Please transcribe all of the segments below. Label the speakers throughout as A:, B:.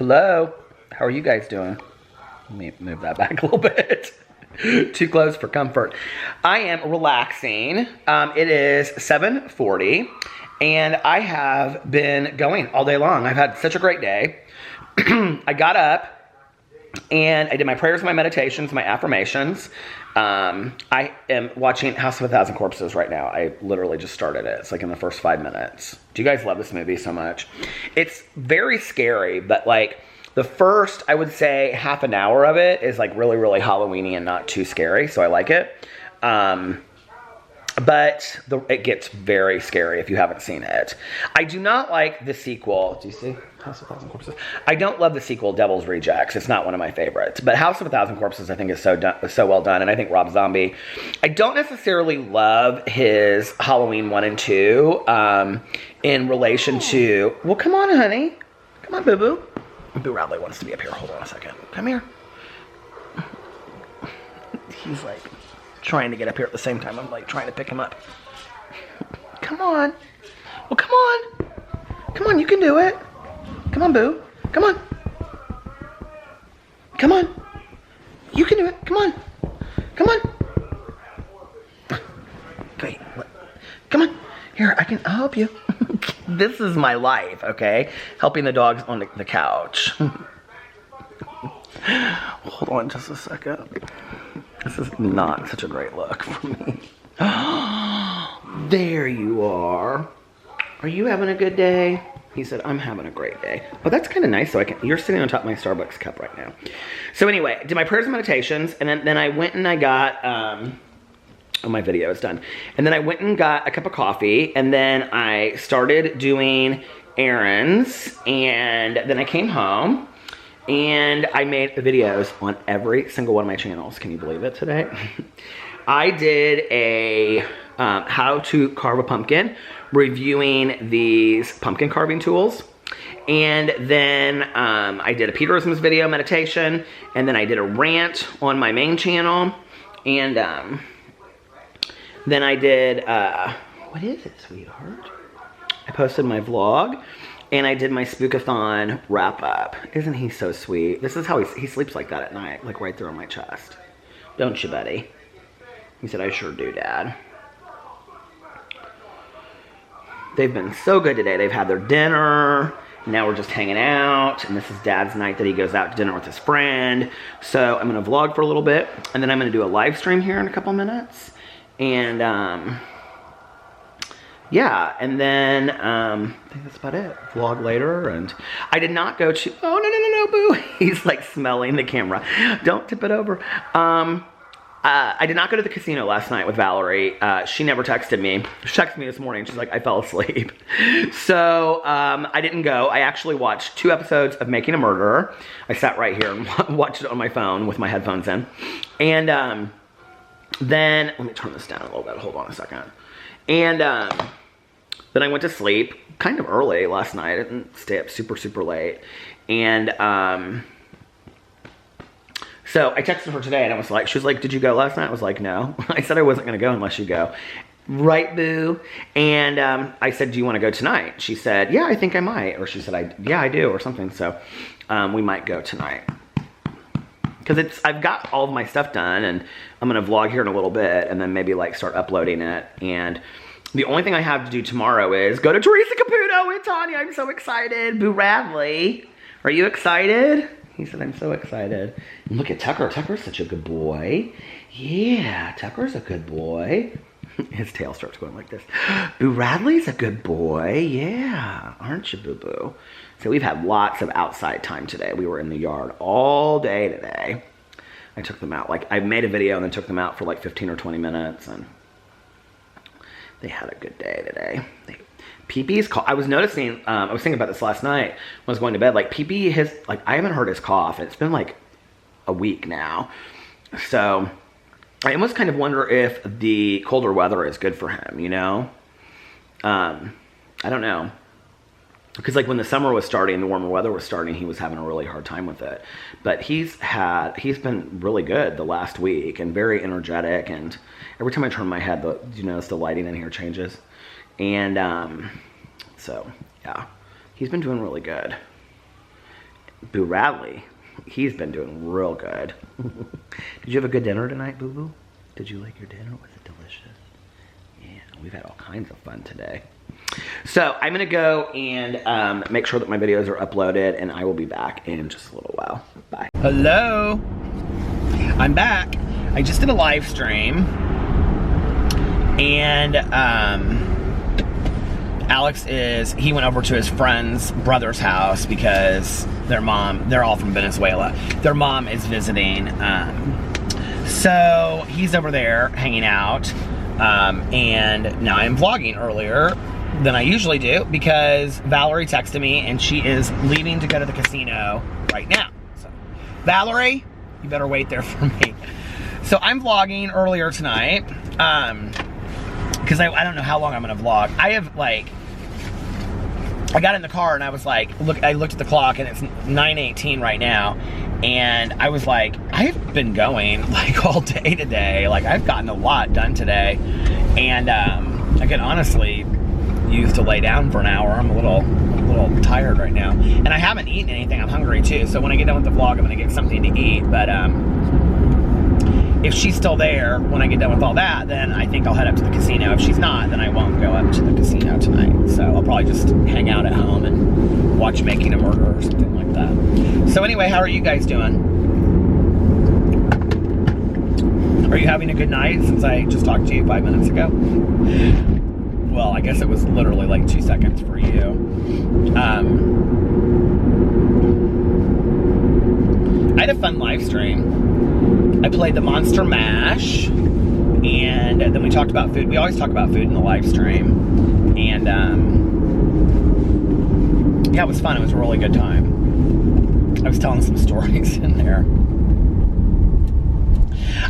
A: Hello. How are you guys doing? Let me move that back a little bit. Too close for comfort. I am relaxing. It is 7:40 and I have been going all day long. I've had such a great day. I got up and I did my prayers, my meditations, my affirmations. I am watching House of a Thousand Corpses right now. I literally just started it. It's like in the first 5 minutes. Do you guys love this movie so much? It's very scary, but like the first, I would say, half an hour of it is like really, really Halloween-y and not too scary. So I like it. But it gets very scary if you haven't seen it. I do not like the sequel. Do you see House of a Thousand Corpses? I don't love the sequel, Devil's Rejects. It's not one of my favorites. But House of a Thousand Corpses, I think, is so well done. And I think Rob Zombie, I don't necessarily love his Halloween 1 and 2 in relation to... Well, come on, honey. Come on, boo-boo. Boo Radley wants to be up here. Hold on a second. Come here. He's like... trying to get up here at the same time. I'm like trying to pick him up. Come on. Well, come on. Come on, you can do it. Come on, boo. Come on. Come on. You can do it. Come on. Come on. Wait. Come on. Here, I'll help you. This is my life, okay? Helping the dogs on the couch. Hold on just a second. This is not such a great look for me. There you are. Are you having a good day? He said, I'm having a great day. Oh, that's kind of nice. So you're sitting on top of my Starbucks cup right now. So anyway, I did my prayers and meditations. And then I went and I got, oh, my video is done. And then I went and got a cup of coffee. And then I started doing errands. And then I came home. And I made videos on every single one of my channels. Can you believe it today? I did a how to carve a pumpkin, reviewing these pumpkin carving tools. And then I did a Peterisms video meditation. And then I did a rant on my main channel. And then I did, what is it, sweetheart? I posted my vlog. And I did my Spookathon wrap up. Isn't he so sweet? This is how he sleeps like that at night, like right there on my chest. Don't you, buddy? He said, I sure do, Dad. They've been so good today. They've had their dinner. Now we're just hanging out. And this is Dad's night that he goes out to dinner with his friend. So I'm going to vlog for a little bit. And then I'm going to do a live stream here in a couple minutes. And, yeah, and then I think that's about it. Vlog later, and I did not go to, oh, no, boo. He's like smelling the camera. Don't tip it over. I did not go to the casino last night with Valerie. She never texted me. She texted me this morning. She's like, I fell asleep. So I didn't go. I actually watched 2 episodes of Making a Murderer. I sat right here and watched it on my phone with my headphones in. And then, let me turn this down a little bit. Hold on a second. And then I went to sleep kind of early last night. I didn't stay up super, super late. And so I texted her today and I was like, she was like, did you go last night? I was like, no. I said I wasn't going to go unless you go. Right, boo? And I said, do you want to go tonight? She said, yeah, I think I might. Or she said, yeah, I do, or something. So we might go tonight. Because I've got all of my stuff done and I'm going to vlog here in a little bit and then maybe like start uploading it. And the only thing I have to do tomorrow is go to Teresa Caputo with Tanya. I'm so excited. Boo Radley, are you excited? He said, I'm so excited. And look at Tucker. Tucker's such a good boy. Yeah, Tucker's a good boy. His tail starts going like this. Boo Radley's a good boy. Yeah, aren't you, boo-boo? So we've had lots of outside time today. We were in the yard all day today. I took them out. Like, I made a video and then took them out for like 15 or 20 minutes. And they had a good day today. Pee-Pee's cough. I was noticing, I was thinking about this last night when I was going to bed. Like, Pee-Pee I haven't heard his cough. It's been like a week now. So I almost kind of wonder if the colder weather is good for him, you know? I don't know. Because like when the summer was starting, the warmer weather was starting, he was having a really hard time with it. But he's been really good the last week and very energetic. And every time I turn my head, do you notice the lighting in here changes? And so, yeah, he's been doing really good. Boo Radley. He's been doing real good. Did you have a good dinner tonight, Boo Boo? Did you like your dinner? Was it delicious? Yeah, we've had all kinds of fun today. So I'm gonna go and make sure that my videos are uploaded, and I will be back in just a little while. Bye. Hello, I'm back. I just did a live stream, and Alex he went over to his friend's brother's house because their mom, they're all from Venezuela. Their mom is visiting, so he's over there hanging out, and now I'm vlogging earlier than I usually do because Valerie texted me and she is leaving to go to the casino right now. So, Valerie, you better wait there for me. So I'm vlogging earlier tonight because I don't know how long I'm gonna vlog. I got in the car and I was like, I looked at the clock and it's 9:18 right now, and I was like, I've been going like all day today. Like I've gotten a lot done today, and I could honestly use to lay down for an hour. I'm a little tired right now, and I haven't eaten anything. I'm hungry too, so when I get done with the vlog, I'm gonna get something to eat. But if she's still there when I get done with all that, then I think I'll head up to the casino. If she's not, then I won't go up to the casino tonight. So I'll probably just hang out at home and watch Making a Murder or something like that. So anyway, how are you guys doing? Are you having a good night since I just talked to you 5 minutes ago? Well, I guess it was literally like 2 seconds for you. I had a fun live stream. I played the Monster Mash, and then we talked about food. We always talk about food in the live stream. And yeah, it was fun. It was a really good time. I was telling some stories in there.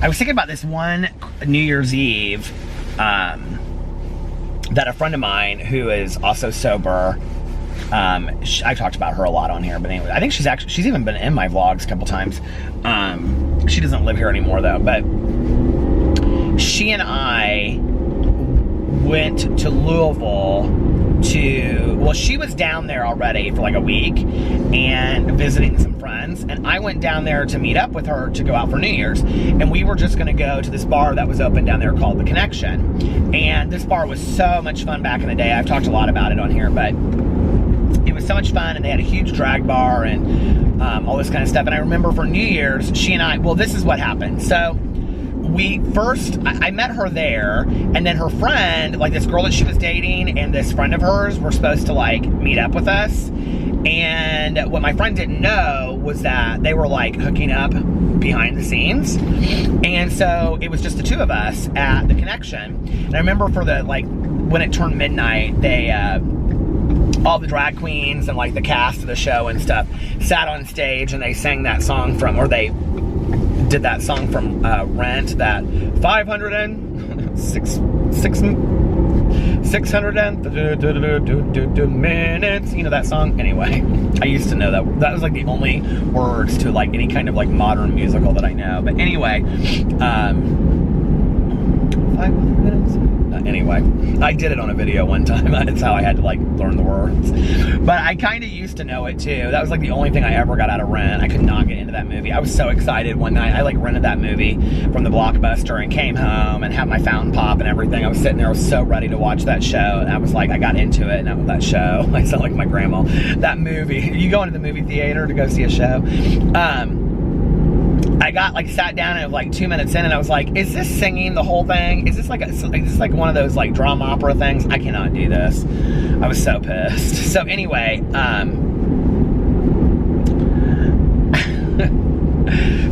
A: I was thinking about this one New Year's Eve, that a friend of mine who is also sober, I talked about her a lot on here, but anyway, I think she's even been in my vlogs a couple times. She doesn't live here anymore though, but she and I went to Louisville well, she was down there already for like a week and visiting some friends, and I went down there to meet up with her to go out for New Year's, and we were just gonna go to this bar that was open down there called The Connection. And this bar was so much fun back in the day. I've talked a lot about it on here, but it was so much fun, and they had a huge drag bar and all this kind of stuff. And I remember for New Year's, she and I, well, this is what happened. So I met her there, and then her friend, like this girl that she was dating and this friend of hers were supposed to like meet up with us. And what my friend didn't know was that they were like hooking up behind the scenes. And so it was just the two of us at The Connection. And I remember for when it turned midnight, they, all the drag queens and like the cast of the show and stuff sat on stage, and they sang that song they did that song from Rent, that 600 minutes, you know that song? Anyway, I used to know that. That was like the only words to like any kind of like modern musical that I know. But anyway, 500 minutes. Anyway, I did it on a video one time. That's how I had to like learn the words. But I kind of used to know it too. That was like the only thing I ever got out of Rent. I could not get into that movie. I was so excited one night. I like rented that movie from the Blockbuster and came home and had my fountain pop and everything. I was sitting there, I was so ready to watch that show. And I was like, I got into it, and that show, I sound like my grandma. That movie, you go into the movie theater to go see a show. I got like sat down and like 2 minutes in, and I was like, is this singing the whole thing? Is this like one of those like drama opera things? I cannot do this. I was so pissed. So anyway,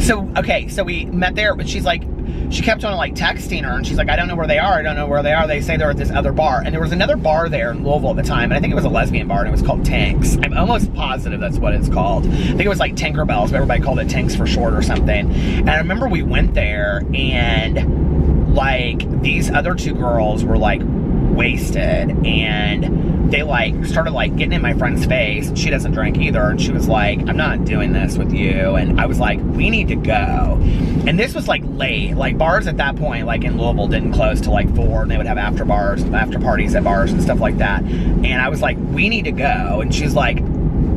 A: so we met there, but she's like, she kept on like texting her, and she's like, I don't know where they are. I don't know where they are. They say they're at this other bar. And there was another bar there in Louisville at the time, and I think it was a lesbian bar, and it was called Tanks. I'm almost positive that's what it's called. I think it was like Tinkerbells, but everybody called it Tanks for short or something. And I remember we went there, and like these other two girls were like wasted, and they like started like getting in my friend's face. She doesn't drink either, and she was like, I'm not doing this with you. And I was like, we need to go. And this was like late. Like bars at that point, like in Louisville, didn't close till like 4, and they would have after parties at bars and stuff like that. And I was like, we need to go. And she's like,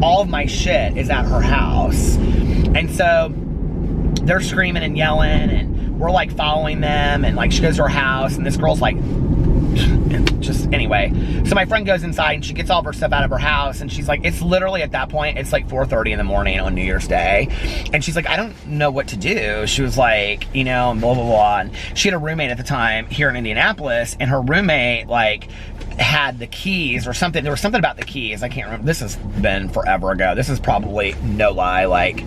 A: all of my shit is at her house. And so they're screaming and yelling, and we're like following them, and like she goes to her house, and this girl's like, just anyway. So my friend goes inside and she gets all of her stuff out of her house, and she's like, it's literally at that point, it's like 4:30 in the morning on New Year's Day. And she's like, I don't know what to do. She was like, you know, and blah, blah, blah. And she had a roommate at the time here in Indianapolis, and her roommate like had the keys or something. There was something about the keys. I can't remember. This has been forever ago. This is probably, no lie, like,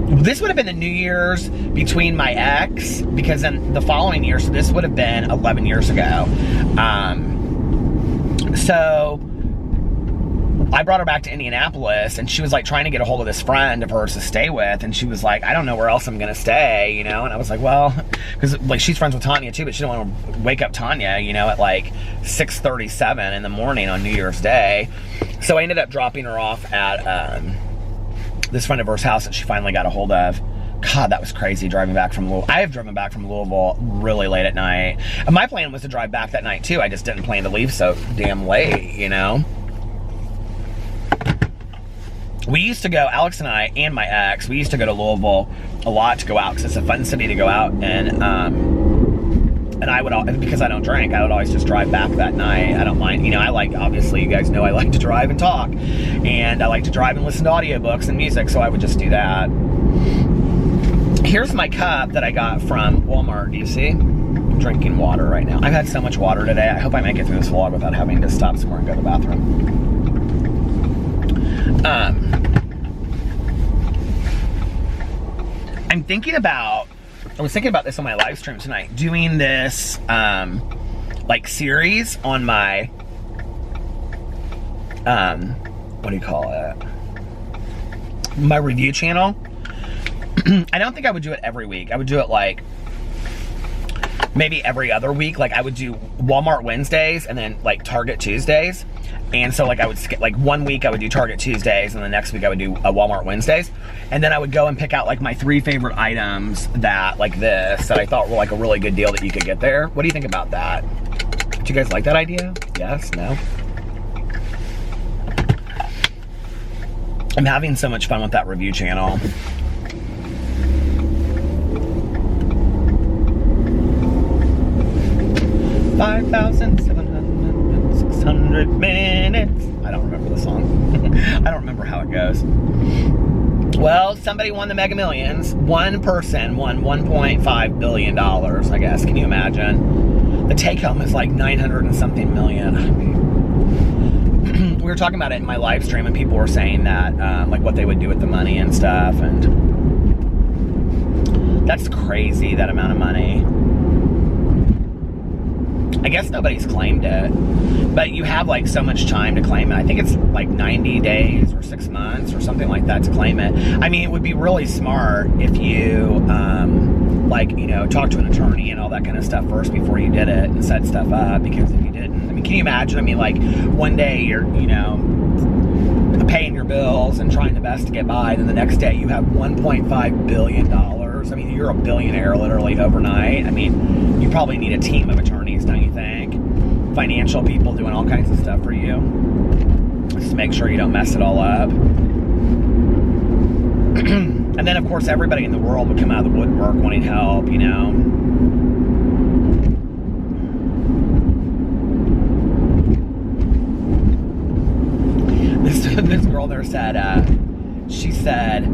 A: this would have been the New Year's between my ex, because then the following year, so this would have been 11 years ago. So I brought her back to Indianapolis, and she was like trying to get a hold of this friend of hers to stay with, and she was like, I don't know where else I'm gonna stay, you know? And I was like, well, because like she's friends with Tanya too, but she didn't want to wake up Tanya, you know, at like 6:37 in the morning on New Year's Day. So I ended up dropping her off at this friend of hers house that she finally got a hold of. God, that was crazy driving back from Louisville. I have driven back from Louisville really late at night. And my plan was to drive back that night too. I just didn't plan to leave so damn late, you know? We used to go, Alex and I and my ex, we used to go to Louisville a lot to go out, because it's a fun city to go out. And I would, because I don't drink, I would always just drive back that night. I don't mind, you know, I like, obviously you guys know I like to drive and talk, and I like to drive and listen to audiobooks and music, so I would just do that. Here's my cup that I got from Walmart. Do you see? I'm drinking water right now. I've had so much water today. I hope I make it through this vlog without having to stop somewhere and go to the bathroom. I'm thinking about, I was thinking about this on my live stream tonight, doing this like series on my what do you call it, my review channel. I don't think I would do it every week. I would do it like maybe every other week. Like I would do Walmart Wednesdays and then like Target Tuesdays. And so like I would skip, like 1 week I would do Target Tuesdays, and the next week I would do Walmart Wednesdays. And then I would go and pick out like my 3 favorite items that, like this, that I thought were like a really good deal that you could get there. What do you think about that? Do you guys like that idea? Yes? No? I'm having so much fun with that review channel. $5,700 minutes. I don't remember the song. I don't remember how it goes. Well, somebody won the Mega Millions. One person won $1.5 billion, I guess. Can you imagine? The take home is like 900 and something million. We were talking about it in my live stream, and people were saying that, like what they would do with the money and stuff. And that's crazy, that amount of money. I guess nobody's claimed it, but you have like so much time to claim it. I think it's like 90 days or 6 months or something like that to claim it. I mean, it would be really smart if you, like, you know, talk to an attorney and all that kind of stuff first before you did it and set stuff up, because if you didn't, I mean, can you imagine? I mean, like one day you're, you know, paying your bills and trying the best to get by, and then the next day you have $1.5 billion. I mean, you're a billionaire literally overnight. I mean, you probably need a team of attorneys, don't you think? Financial people doing all kinds of stuff for you, just to make sure you don't mess it all up. And then, of course, everybody in the world would come out of the woodwork wanting help, you know? This girl there said, she said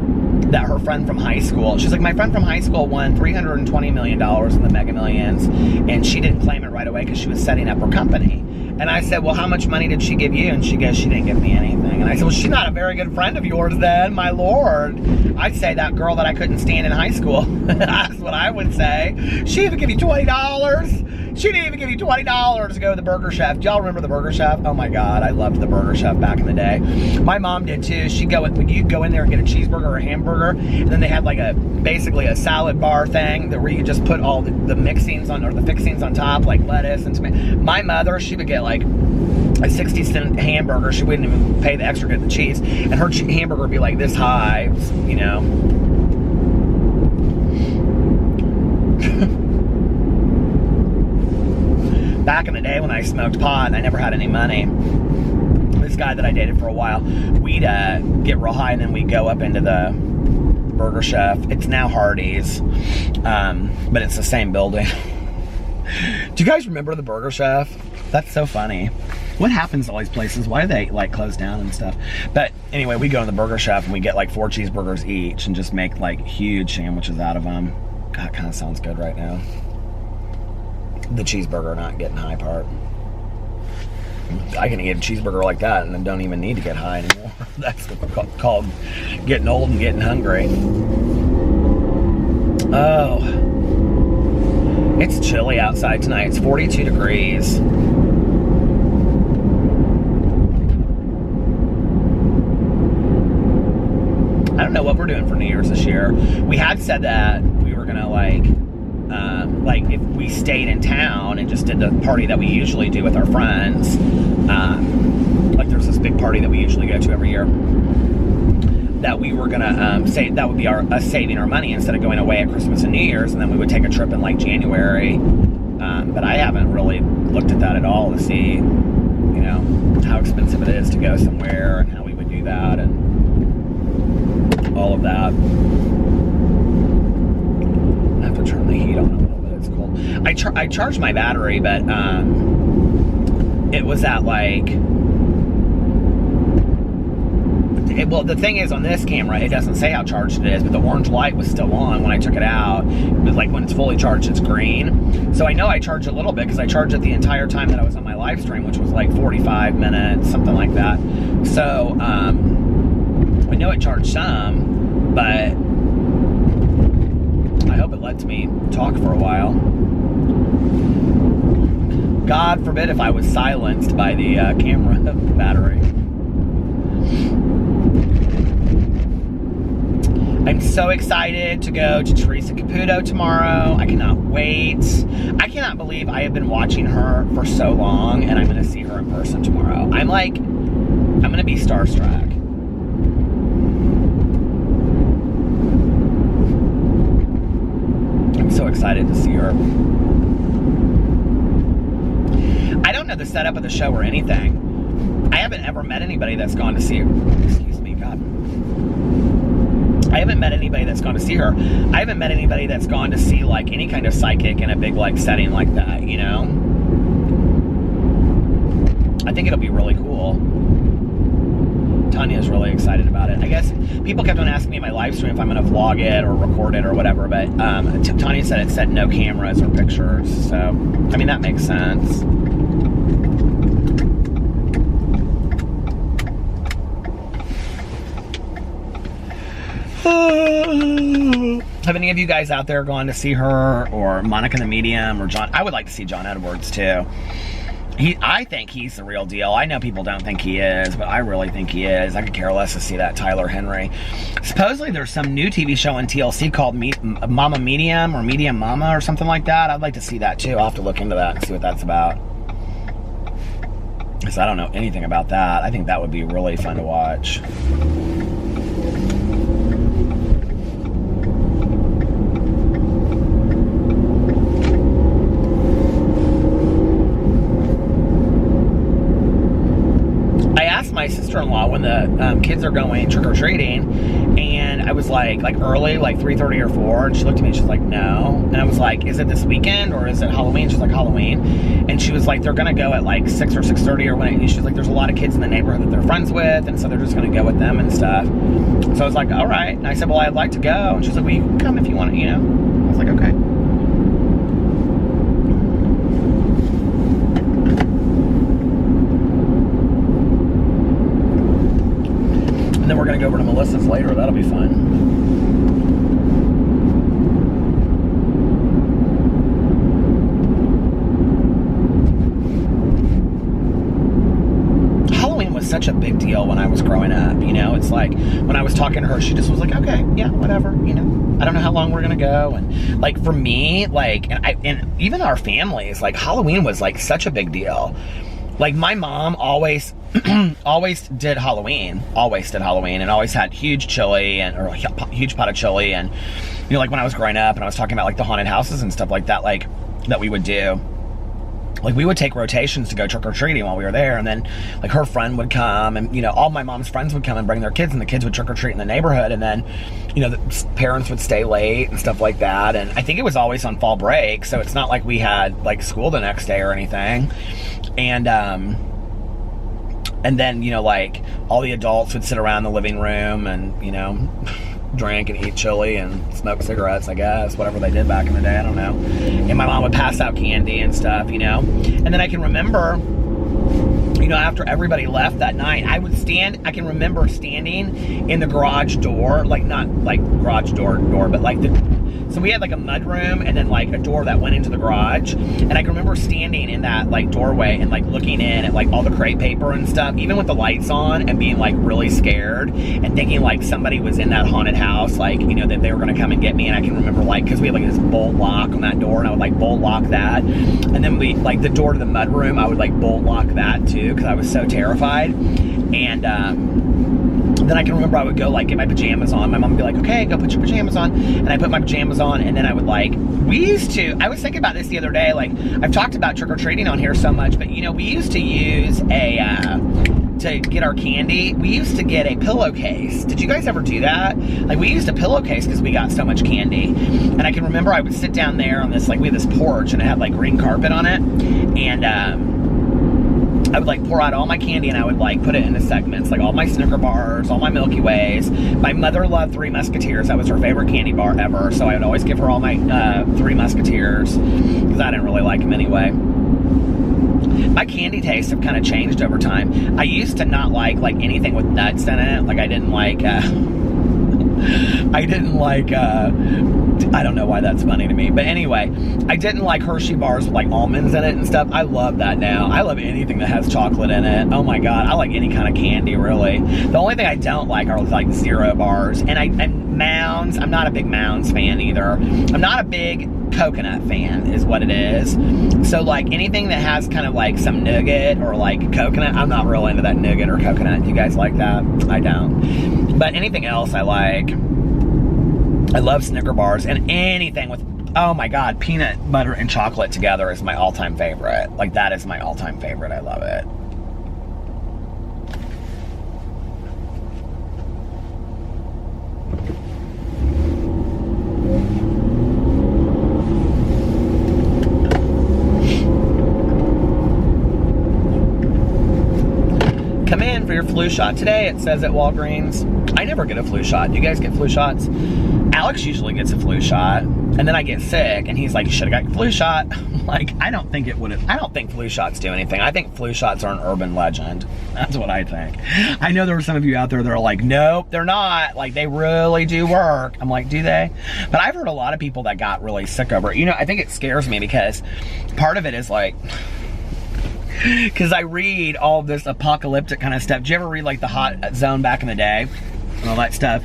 A: that her friend from high school, she's like, my friend from high school won $320 million in the Mega Millions, and she didn't claim it right away because she was setting up her company. And I said, well, how much money did she give you? And she goes, she didn't give me anything. And I said, well, she's not a very good friend of yours then, my lord. I'd say that girl that I couldn't stand in high school. That's what I would say. She didn't give you $20. She didn't even give you $20 to go to the Burger Chef. Do y'all remember the Burger Chef? Oh my God, I loved the Burger Chef back in the day. My mom did too. You'd go in there and get a cheeseburger or a hamburger, and then they had like basically a salad bar thing where you just put all the mixings on, or the fixings on top, like lettuce and tomato. My mother, she would get like a 60-cent hamburger. She wouldn't even pay the extra to get the cheese, and her hamburger would be like this high, you know. Back in the day when I smoked pot and I never had any money, this guy that I dated for a while, we'd get real high and then we'd go up into the Burger Chef. It's now Hardee's, but it's the same building. Do you guys remember the Burger Chef? That's so funny. What happens to all these places? Why do they like close down and stuff? But anyway, we go to the Burger Chef and we get like 4 cheeseburgers each and just make like huge sandwiches out of them. God, kind of sounds good right now. The cheeseburger not getting high part. I can eat a cheeseburger like that and then don't even need to get high anymore. That's called getting old and getting hungry. Oh, it's chilly outside tonight. It's 42 degrees. I don't know what we're doing for New Year's this year. We had said that we were gonna like if we stayed in town and just did the party that we usually do with our friends. Like there's this big party that we usually go to every year. That we were gonna say that would be us saving our money instead of going away at Christmas and New Year's, and then we would take a trip in like January. But I haven't really looked at that at all to see, you know, how expensive it is to go somewhere and how we would do that and all of that. I have to turn the heat on a little bit. It's cold. I charged my battery, but it was at like. Well, the thing is, on this camera, it doesn't say how charged it is, but the orange light was still on when I took it out. It was like when it's fully charged, it's green. So I know I charged a little bit because I charged it the entire time that I was on my live stream, which was like 45 minutes, something like that. So I know it charged some, but I hope it lets me talk for a while. God forbid if I was silenced by the camera battery. I'm so excited to go to Teresa Caputo tomorrow. I cannot wait. I cannot believe I have been watching her for so long and I'm going to see her in person tomorrow. I'm going to be starstruck. I'm so excited to see her. I don't know the setup of the show or anything. I haven't ever met anybody that's gone to see her. Excuse me, God. I haven't met anybody that's gone to see her. I haven't met anybody that's gone to see like any kind of psychic in a big like setting like that, you know? I think it'll be really cool. Tanya's really excited about it. I guess people kept on asking me in my live stream if I'm gonna vlog it or record it or whatever, but Tanya said it said no cameras or pictures, so I mean that makes sense. Have any of you guys out there gone to see her or Monica the Medium or John? I would like to see John Edwards too. I think he's the real deal. I know people don't think he is, but I really think he is. I could care less to see that Tyler Henry. Supposedly there's some new TV show on TLC called Mama Medium or Medium Mama or something like that. I'd like to see that too. I'll have to look into that and see what that's about. Because I don't know anything about that. I think that would be really fun to watch. My sister-in-law when the kids are going trick-or-treating, and I was like early, like 3:30 or 4, and she looked at me and she's like, no. And I was like, is it this weekend or is it Halloween? She's like, Halloween. And she was like, they're gonna go at like 6 or 6:30 or when. And she's like, there's a lot of kids in the neighborhood that they're friends with, and so they're just gonna go with them and stuff. So I was like, all right. And I said, well, I'd like to go. And she's like, well, you can come if you want, you know. I was like, okay. Then we're going to go over to Melissa's later. That'll be fun. Halloween was such a big deal when I was growing up, you know? It's like, when I was talking to her, she just was like, okay, yeah, whatever, you know? I don't know how long we're going to go. And, like, for me, like, and even our families, like, Halloween was, like, such a big deal. Like, my mom always always did Halloween, and always had huge chili or a huge pot of chili. And, you know, like when I was growing up and I was talking about like the haunted houses and stuff like that, like that we would do. like we would take rotations to go trick-or-treating while we were there, and then like her friend would come, and you know, all my mom's friends would come and bring their kids, and the kids would trick-or-treat in the neighborhood, and then, you know, the parents would stay late and stuff like that. And I think it was always on fall break, so it's not like we had like school the next day or anything. And then, you know, like all the adults would sit around the living room and, you know, drink and eat chili and smoke cigarettes, I guess, whatever they did back in the day, I don't know. And my mom would pass out candy and stuff, you know. And then I can remember, you know, after everybody left that night, I can remember standing in the garage door, like not like garage door, but like so we had like a mud room and then like a door that went into the garage. And I can remember standing in that like doorway and like looking in at like all the crepe paper and stuff, even with the lights on, and being like really scared and thinking like somebody was in that haunted house, like, you know, that they were going to come and get me. And I can remember like, because we had like this bolt lock on that door, and I would like bolt lock that. And then we like the door to the mud room, I would like bolt lock that too, because I was so terrified. And then I can remember I would go like get my pajamas on. My mom would be like, okay, go put your pajamas on. And I put my pajamas on, and then I would like, I was thinking about this the other day, like I've talked about trick-or-treating on here so much, but you know, we used to use to get our candy, we used to get a pillowcase. Did you guys ever do that? Like we used a pillowcase because we got so much candy. And I can remember I would sit down there on this, like we had this porch and it had like green carpet on it. And I would like pour out all my candy, and I would like put it into segments, like all my Snicker bars, all my Milky Ways. My mother loved Three Musketeers. That was her favorite candy bar ever. So I would always give her all my Three Musketeers, because I didn't really like them anyway. My candy tastes have kind of changed over time. I used to not like anything with nuts in it. Like I didn't like I don't know why that's funny to me, but anyway, I didn't like Hershey bars with like almonds in it and stuff. I love that now. I love anything that has chocolate in it. Oh my god, I like any kind of candy, really. The only thing I don't like are like zero bars. And Mounds, I'm not a big Mounds fan either. I'm not a big coconut fan is what it is. So like anything that has kind of like some nougat or like coconut, I'm not real into that nougat or coconut. Do you guys like that? I don't. But anything else I like. I love Snicker bars, and anything with, oh my god, peanut butter and chocolate together is my all-time favorite. Like that is my all-time favorite. I love it. Come in for your flu shot today, it says at Walgreens. I never get a flu shot. Do you guys get flu shots? Alex usually gets a flu shot, and then I get sick, and he's like, you should have got your flu shot. Like, I don't think flu shots do anything. I think flu shots are an urban legend. That's what I think. I know there are some of you out there that are like, nope, they're not. Like, they really do work. I'm like, do they? But I've heard a lot of people that got really sick over it. You know, I think it scares me because part of it is like, because I read all this apocalyptic kind of stuff. Did you ever read like the Hot Zone back in the day and all that stuff?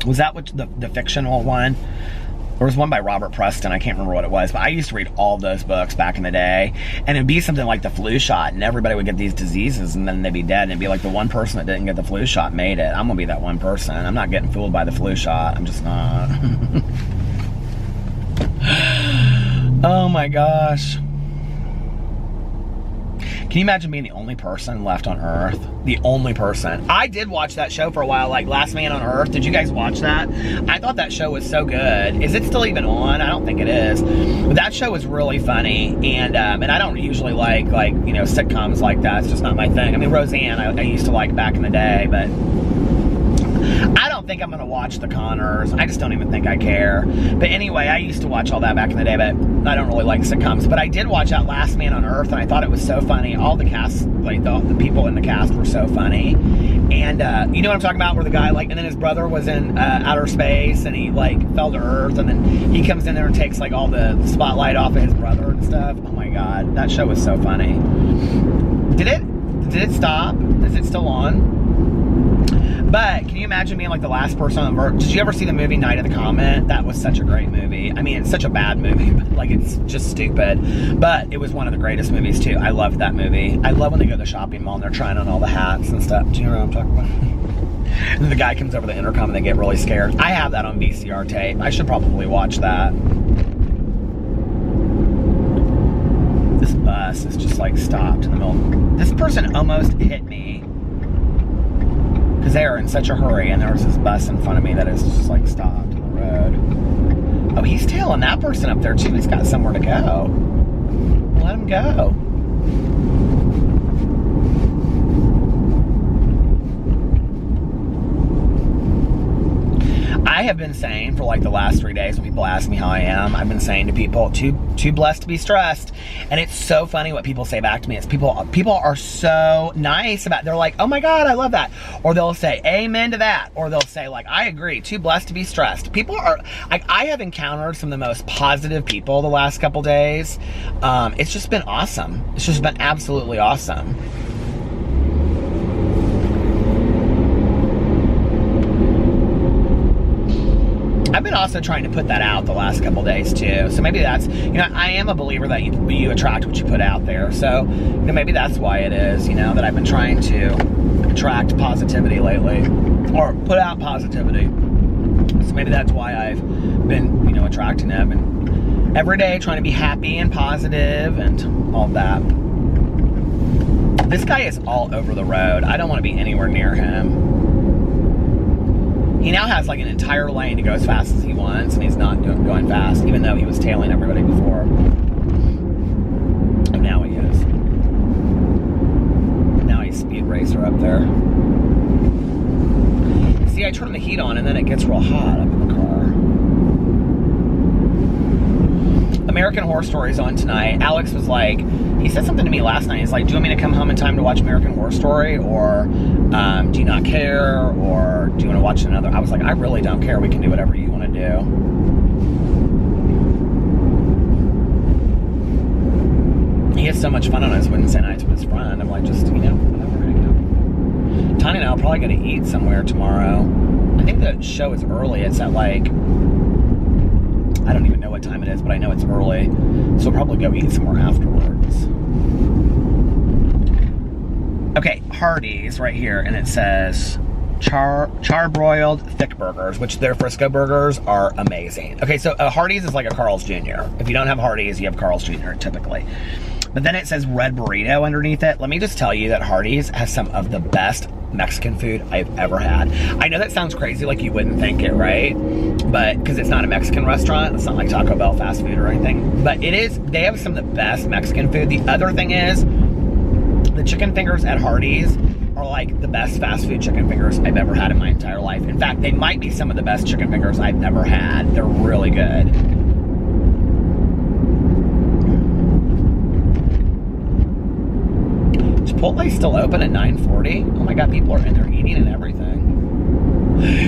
A: Was that what the fictional one? There was one by Robert Preston, I can't remember what it was, but I used to read all those books back in the day, and it'd be something like the flu shot, and everybody would get these diseases, and then they'd be dead, and it'd be like the one person that didn't get the flu shot made it. I'm gonna be that one person. I'm not getting fooled by the flu shot. I'm just not. Oh my gosh. Can you imagine being the only person left on Earth? The only person. I did watch that show for a while, like Last Man on Earth. Did you guys watch that? I thought that show was so good. Is it still even on? I don't think it is. But that show was really funny, and I don't usually like you know, sitcoms like that. It's just not my thing. I mean, Roseanne I used to like back in the day, but I don't think I'm gonna watch The Conners. I just don't even think I care. But anyway, I used to watch all that back in the day, but I don't really like sitcoms. But I did watch that Last Man on Earth, and I thought it was so funny. All the cast, like the people in the cast were so funny. And you know what I'm talking about? Where the guy, like, and then his brother was in outer space, and he like fell to Earth, and then he comes in there and takes like all the spotlight off of his brother and stuff. Oh my god, that show was so funny. Did it stop? Is it still on? But can you imagine being like the last person on Earth? Did you ever see the movie Night of the Comet? That was such a great movie. I mean, it's such a bad movie, but like it's just stupid. But it was one of the greatest movies too. I loved that movie. I love when they go to the shopping mall and they're trying on all the hats and stuff. Do you know what I'm talking about? And then the guy comes over the intercom and they get really scared. I have that on VCR tape. I should probably watch that. This bus bus is just like stopped in the middle. This person almost hit me because they are in such a hurry, and there was this bus in front of me that is just like stopped in the road. Oh, he's tailing that person up there too. He's got somewhere to go. Let him go. I have been saying for like the last 3 days when people ask me how I am, I've been saying to people, too blessed to be stressed. And it's so funny what people say back to me. It's people are so nice about, they're like, oh my God, I love that. Or they'll say, amen to that. Or they'll say like, I agree, too blessed to be stressed. People are, like, I have encountered some of the most positive people the last couple days. It's just been awesome. It's just been absolutely awesome. I've been also trying to put that out the last couple days too. So maybe that's, I am a believer that you attract what you put out there. So, maybe that's why it is, that I've been trying to attract positivity lately, or put out positivity. So maybe that's why I've been, attracting it. And every day trying to be happy and positive and all that. This guy is all over the road. I don't want to be anywhere near him. He now has like an entire lane to go as fast as he wants, and he's not going fast, even though he was tailing everybody before. And now he is. Now he's speed racer up there. See, I turn the heat on and then it gets real hot up in the car. American Horror Story is on tonight. Alex was like, he said something to me last night. He's like, do you want me to come home in time to watch American Horror Story? Or do you not care? Or do you want to watch another? I was like, I really don't care. We can do whatever you want to do. He has so much fun on his Wednesday nights with his friend. I'm like, just, whatever, hang out. Tanya and I are probably going to eat somewhere tomorrow. I think the show is early. It's at like, I don't even know what time it is, but I know it's early. So we'll probably go eat somewhere afterwards. Okay, Hardee's right here, and it says charbroiled thick burgers, which their Frisco burgers are amazing. Okay, so Hardee's is like a Carl's Jr. If you don't have Hardee's, you have Carl's Jr. typically. But then it says red burrito underneath it. Let me just tell you that Hardee's has some of the best Mexican food I've ever had. I know that sounds crazy, like you wouldn't think it, right? But because it's not a Mexican restaurant, it's not like Taco Bell fast food or anything. But it is, they have some of the best Mexican food. The other thing is, the chicken fingers at Hardee's are like the best fast food chicken fingers I've ever had in my entire life. In fact, they might be some of the best chicken fingers I've ever had. They're really good. Chipotle's still open at 9:40. Oh my God, people are in there eating and everything.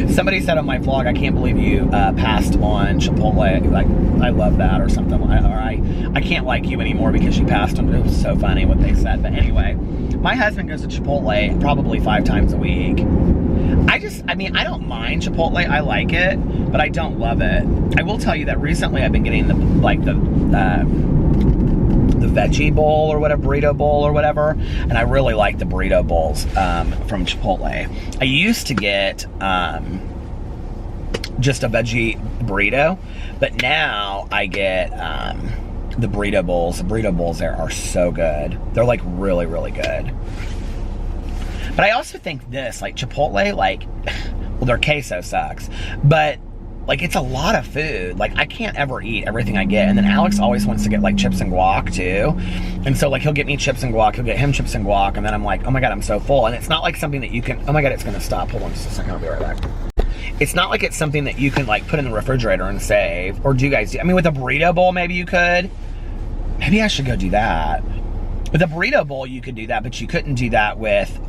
A: Somebody said on my vlog, I can't believe you passed on Chipotle. Like, I love that or something. Or I can't like you anymore because you passed on. It was so funny what they said. But anyway, my husband goes to Chipotle probably 5 times a week. I don't mind Chipotle. I like it, but I don't love it. I will tell you that recently I've been getting the veggie bowl or whatever, burrito bowl or whatever, and I really like the burrito bowls from Chipotle. I used to get just a veggie burrito, but now I get the burrito bowls. The burrito bowls there are so good. They're like really, really good. But I also think this, like Chipotle, like, well, their queso sucks, but like, it's a lot of food. Like, I can't ever eat everything I get. And then Alex always wants to get, like, chips and guac, too. And so, like, he'll get me chips and guac. He'll get him chips and guac. And then I'm like, oh, my God, I'm so full. And it's not like something that you can... Oh, my God, it's going to stop. Hold on just a second. I'll be right back. It's not like it's something that you can, like, put in the refrigerator and save. Or do you guys do... I mean, with a burrito bowl, maybe you could. Maybe I should go do that. With a burrito bowl, you could do that. But you couldn't do that with...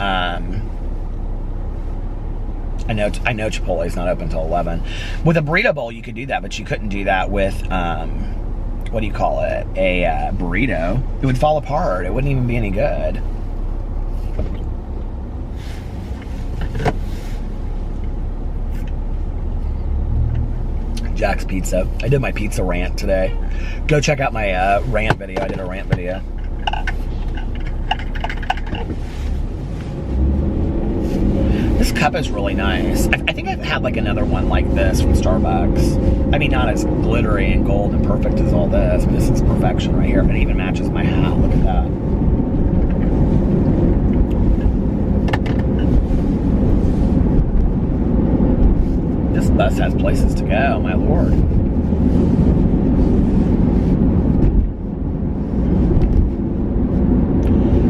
A: I know Chipotle's not open until 11. With a burrito bowl, you could do that, but you couldn't do that with, what do you call it? A burrito. It would fall apart. It wouldn't even be any good. Jack's Pizza. I did my pizza rant today. Go check out my rant video. I did a rant video. This cup is really nice. I think I've had like another one like this from Starbucks. I mean, not as glittery and gold and perfect as all this, but this is perfection right here. It even matches my hat. Look at that. This bus has places to go, my lord.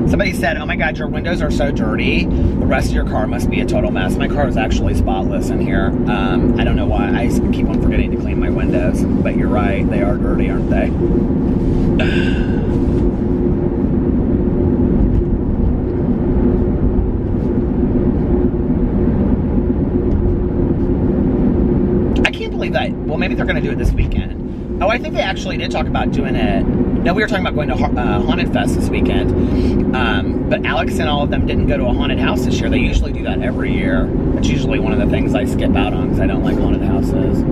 A: Somebody said, oh my God, your windows are so dirty. The rest of your car must be a total mess. My car is actually spotless in here. I don't know why. I keep on forgetting to clean my windows. But you're right, they are dirty, aren't they? I can't believe that. Well, maybe they're going to do it this weekend. Oh, I think they actually did talk about doing it. No, we were talking about going to Haunted Fest this weekend, but Alex and all of them didn't go to a haunted house this year. They usually do that every year. It's usually one of the things I skip out on because I don't like haunted houses.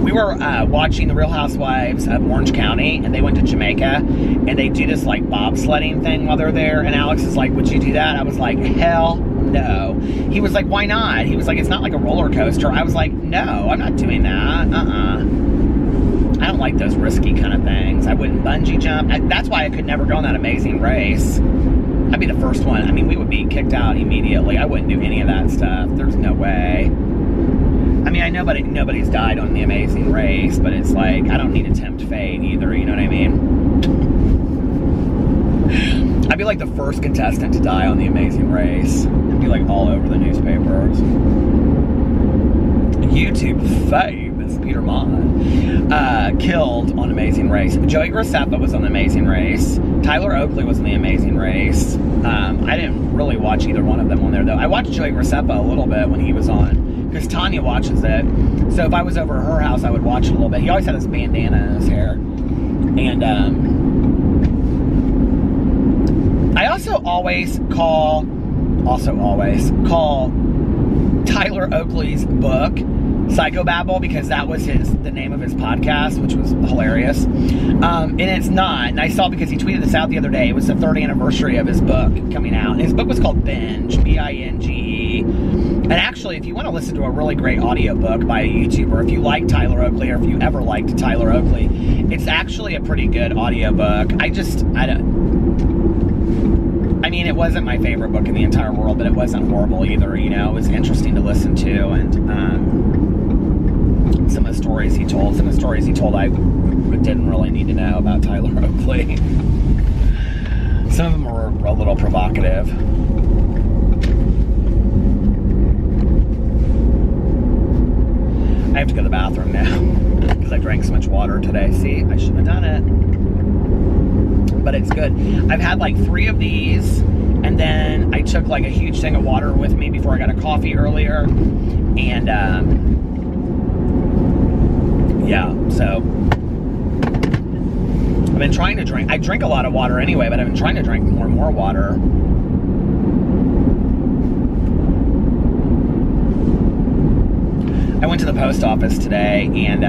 A: We were watching The Real Housewives of Orange County, and they went to Jamaica, and they do this like bobsledding thing while they're there, and Alex is like, would you do that? I was like, hell no. He was like, why not? He was like, it's not like a roller coaster. I was like, no, I'm not doing that. I don't like those risky kind of things. I wouldn't bungee jump. That's why I could never go on that Amazing Race. I'd be the first one. I mean, we would be kicked out immediately. I wouldn't do any of that stuff. There's no way. I mean, I know nobody's died on the Amazing Race, but it's like, I don't need to tempt fate either, you know what I mean? I'd be like the first contestant to die on the Amazing Race. It'd be like all over the newspapers. YouTube fame. Peter Monn, killed on Amazing Race. Joey Graceffa was on the Amazing Race. Tyler Oakley was on the Amazing Race. I didn't really watch either one of them on there, though. I watched Joey Graceffa a little bit when he was on, because Tanya watches it. So if I was over at her house, I would watch it a little bit. He always had this bandana in his hair. And I also always call Tyler Oakley's book Psychobabble, because that was the name of his podcast, which was hilarious. And it's not. And I saw, because he tweeted this out the other day, it was the 30th anniversary of his book coming out. And his book was called Binge, B-I-N-G-E. And actually, if you want to listen to a really great audiobook by a YouTuber, if you like Tyler Oakley, or if you ever liked Tyler Oakley, it's actually a pretty good audiobook. I mean, it wasn't my favorite book in the entire world, but it wasn't horrible either, you know? It was interesting to listen to, and some of the stories he told I didn't really need to know about Tyler Oakley. Some of them were a little provocative. I have to go to the bathroom now, because I drank so much water today. See, I shouldn't have done it. But it's good. I've had like 3 of these, and then I took like a huge thing of water with me before I got a coffee earlier, and yeah, so I've been trying to drink. I drink a lot of water anyway, but I've been trying to drink more and more water. I went to the post office today, and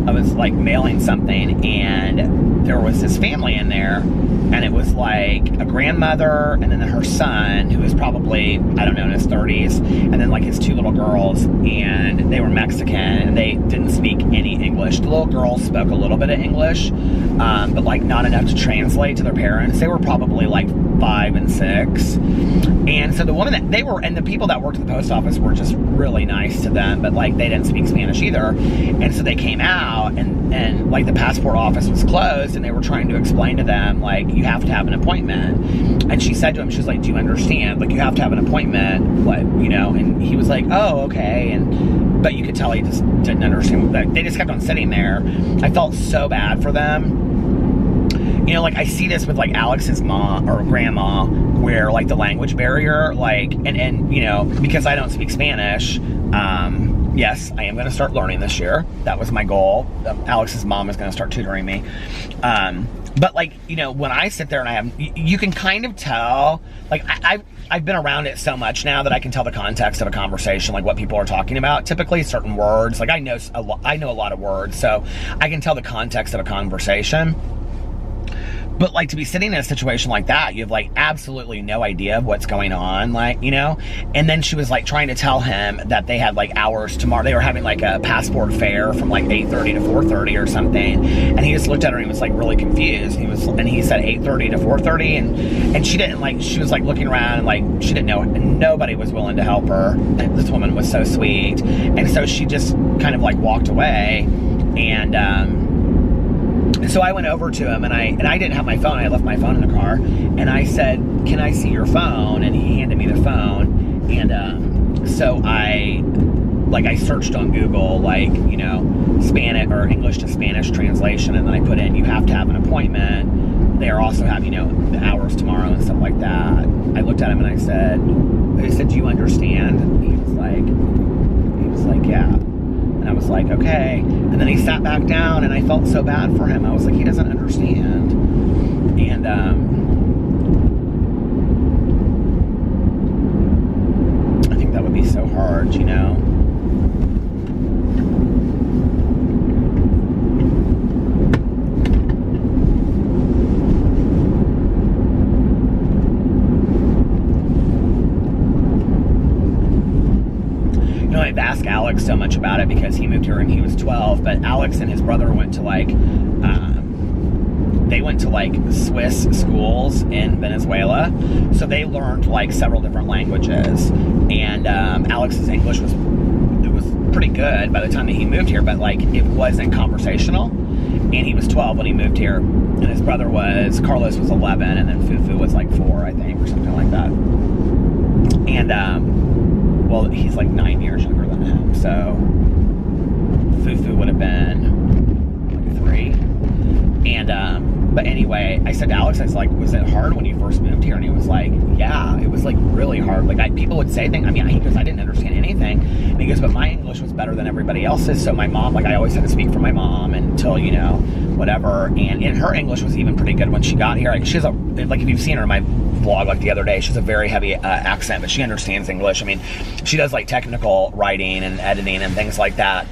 A: I was like mailing something, and there was this family in there, and it was like a grandmother, and then her son, who was probably, I don't know, in his 30s, and then like his 2 little girls, and they were Mexican, and they didn't speak any English. The little girls spoke a little bit of English, but like not enough to translate to their parents. They were probably like 5 and 6. And so the woman that they were, and the people that worked at the post office were just really nice to them, but like they didn't speak Spanish either. And so they came out, and like the passport office was closed, and they were trying to explain to them, like, you have to have an appointment. And she said to him, she was like, do you understand? Like, you have to have an appointment, like, you know? And he was like, oh, okay. But you could tell he just didn't understand. They just kept on sitting there. I felt so bad for them. You know, like, I see this with, like, Alex's mom or grandma, where, like, the language barrier, like, and you know, because I don't speak Spanish, yes, I am going to start learning this year. That was my goal. Alex's mom is going to start tutoring me. But, like, you know, when I sit there and you can kind of tell, like, I've been around it so much now that I can tell the context of a conversation, like what people are talking about. Typically, certain words, like, I know a lot of words, so I can tell the context of a conversation. But like to be sitting in a situation like that, you have like absolutely no idea of what's going on, like, you know? And then she was like trying to tell him that they had like hours tomorrow. They were having like a passport fair from like 8:30 to 4:30 or something. And he just looked at her and he was like really confused. And he said 8:30 to 4:30, and she didn't like, she was like looking around and like she didn't know, and nobody was willing to help her. And this woman was so sweet. And so she just kind of like walked away. And so I went over to him, and I didn't have my phone. I left my phone in the car, and I said, "Can I see your phone?" And he handed me the phone, and so I searched on Google, like, you know, Spanish or English to Spanish translation, and then I put in, "You have to have an appointment." They also have, you know, the hours tomorrow and stuff like that. I looked at him and I said, "Do you understand?" And he was like, "Yeah." And I was like, okay. And then he sat back down, and I felt so bad for him. I was like, he doesn't understand. And I think that would be so hard, you know? I've asked Alex so much about it because he moved here when he was 12, but Alex and his brother went to like Swiss schools in Venezuela, so they learned like several different languages, and Alex's English was pretty good by the time that he moved here, but like it wasn't conversational, and he was 12 when he moved here, and his brother Carlos was 11, and then Fufu was like 4, I think, or something like that. And well, he's like 9 years younger than him, so Fufu would have been like 3. And but anyway, I said to Alex, I was like, "Was it hard when you first moved here?" And he was like, "Yeah, it was like really hard. Like people would say things. I mean, he goes, I didn't understand anything." And he goes, "But my English was better than everybody else's. So my mom, like I always had to speak for my mom until, you know, whatever. And her English was even pretty good when she got here. Like she has like if you've seen her in my vlog like the other day, she has a very heavy accent, but she understands English. I mean, she does like technical writing and editing and things like that.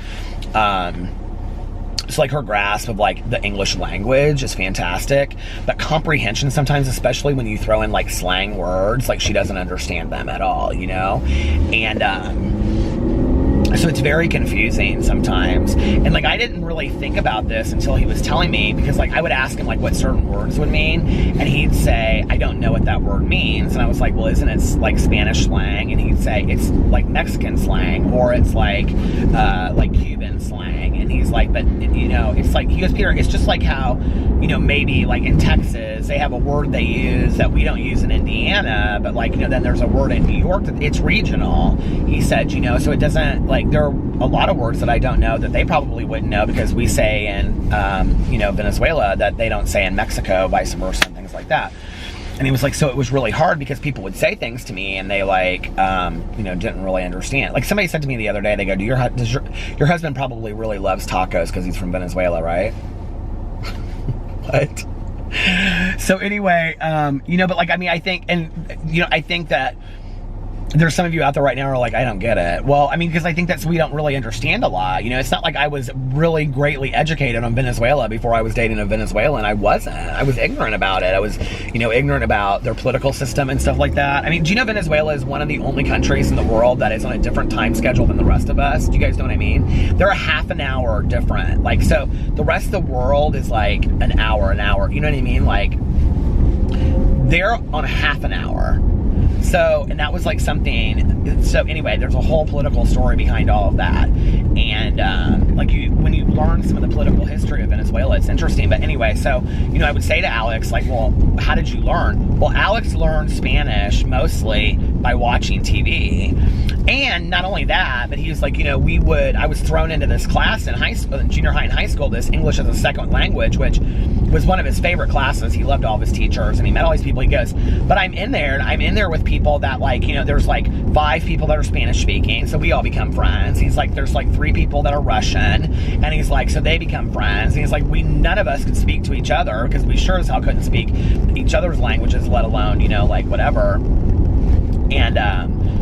A: So like her grasp of like the English language is fantastic, but comprehension sometimes, especially when you throw in like slang words, like she doesn't understand them at all, you know? And so it's very confusing sometimes. And like I didn't really think about this until he was telling me, because like I would ask him like what certain words would mean, and he'd say, "I don't know what that word means." And I was like, "Well, isn't it like Spanish slang?" And he'd say, "It's like Mexican slang, or it's like Cuban slang." And he's like, "But you know, it's like," he goes, "Peter, it's just like how, you know, maybe like in Texas they have a word they use that we don't use in Indiana, but like, you know, then there's a word in New York that it's regional." He said, "You know, so it doesn't like, there are a lot of words that I don't know that they probably wouldn't know because we say in you know, Venezuela that they don't say in Mexico, vice versa, and things like that." And he was like, "So it was really hard because people would say things to me and they like you know, didn't really understand." Like somebody said to me the other day, they go, does your husband probably really loves tacos because he's from Venezuela, right?" What? So anyway, you know, but like, I mean, I think, and you know, I think that there's some of you out there right now who are like, "I don't get it." Well, I mean, because I think that's, we don't really understand a lot. You know, it's not like I was really greatly educated on Venezuela before I was dating a Venezuelan. I wasn't. I was ignorant about it. I was, you know, ignorant about their political system and stuff like that. I mean, do you know Venezuela is one of the only countries in the world that is on a different time schedule than the rest of us? Do you guys know what I mean? They're a half an hour different. Like, so the rest of the world is like an hour. You know what I mean? Like, they're on a half an hour. So, and that was like something, so anyway, there's a whole political story behind all of that. And like when you learn some of the political history of Venezuela, it's interesting. But anyway, so, you know, I would say to Alex, like, "Well, how did you learn?" Well, Alex learned Spanish mostly by watching TV. And not only that, but he was like, you know, I was thrown into this class in high school, junior high and high school, this English as a second language, which was one of his favorite classes. He loved all of his teachers and he met all these people. He goes, "But I'm in there with people that like, you know, there's like 5 people that are Spanish speaking, so we all become friends." He's like, "There's like 3 people that are Russian," and he's like, "So they become friends." And he's like, none of us could speak to each other because we sure as hell couldn't speak each other's languages, let alone, you know, like whatever. And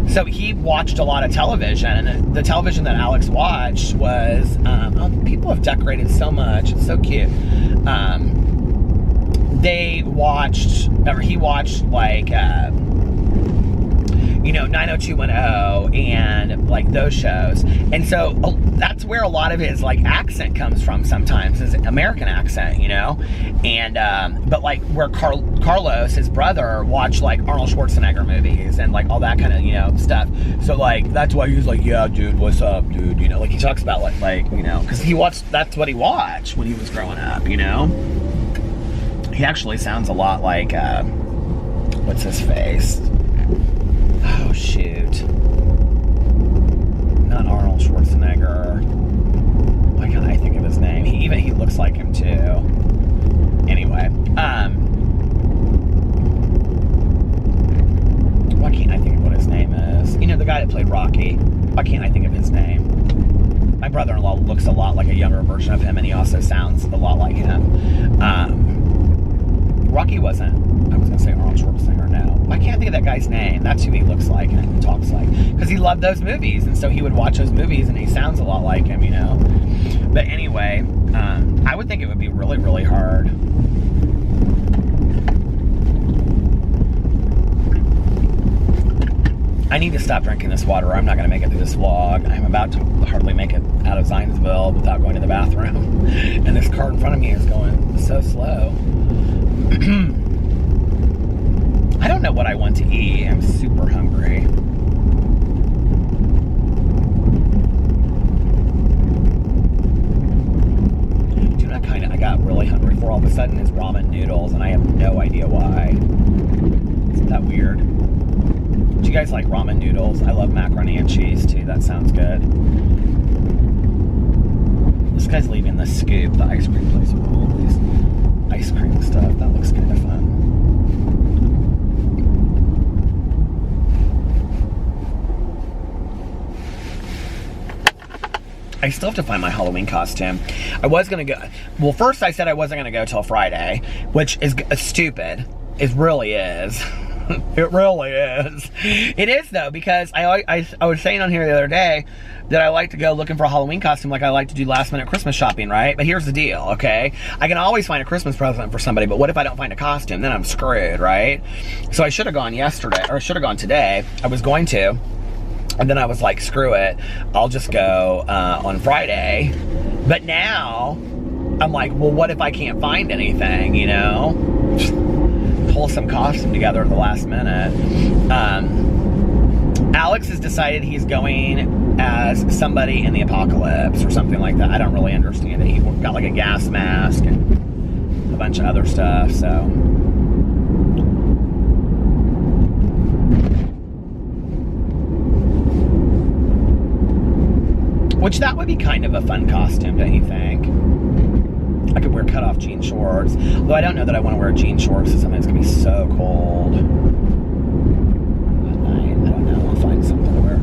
A: so he watched a lot of television, and the television that Alex watched was, oh, people have decorated so much, it's so cute. he watched like 90210 and like those shows, and so that's where a lot of his like accent comes from sometimes, his American accent, and but like where Carlos, his brother, watched like Arnold Schwarzenegger movies and like all that kind of stuff, so like that's why he was like, yeah dude, what's up dude, like he talks about like because that's what he watched when he was growing up. He actually sounds a lot like what's his face? Oh shoot. Not Arnold Schwarzenegger. Why can't I think of his name? He looks like him too. Anyway, why can't I think of what his name is? The guy that played Rocky. Why can't I think of his name? My brother-in-law looks a lot like a younger version of him, and he also sounds a lot like him. Rocky wasn't. I was going to say Arnold Schwarzenegger now. I can't think of that guy's name. That's who he looks like and talks like. Because he loved those movies, and so he would watch those movies, and he sounds a lot like him, But anyway, I would think it would be really, really hard. I need to stop drinking this water, or I'm not going to make it through this vlog. I'm about to hardly make it out of Zionsville without going to the bathroom. And this car in front of me is going so slow. I don't know what I want to eat. I'm super hungry. Do you know what I got really hungry for all of a sudden is ramen noodles, and I have no idea why. Isn't that weird? Do you guys like ramen noodles? I love macaroni and cheese too. That sounds good. This guy's leaving the Scoop, the ice cream place, with all these ice cream stuff. That looks kind of fun. I still have to find my Halloween costume. I was going to go... Well, first I said I wasn't going to go till Friday, which is stupid. It really is. It really is. It is, though, because I was saying on here the other day that I like to go looking for a Halloween costume like I like to do last-minute Christmas shopping, right? But here's the deal, okay? I can always find a Christmas present for somebody, but what if I don't find a costume? Then I'm screwed, right? So I should have gone yesterday, or I should have gone today. I was going to, and then I was like, screw it. I'll just go on Friday. But now, I'm like, well, what if I can't find anything, Pull some costume together at the last minute. Alex has decided he's going as somebody in the apocalypse or something like that. I don't really understand it. He got like a gas mask and a bunch of other stuff, so. Which that would be kind of a fun costume, don't you think? I could wear cut-off jean shorts. Although I don't know that I want to wear jean shorts because it's going to be so cold. At night, I don't know. I'll find something to wear.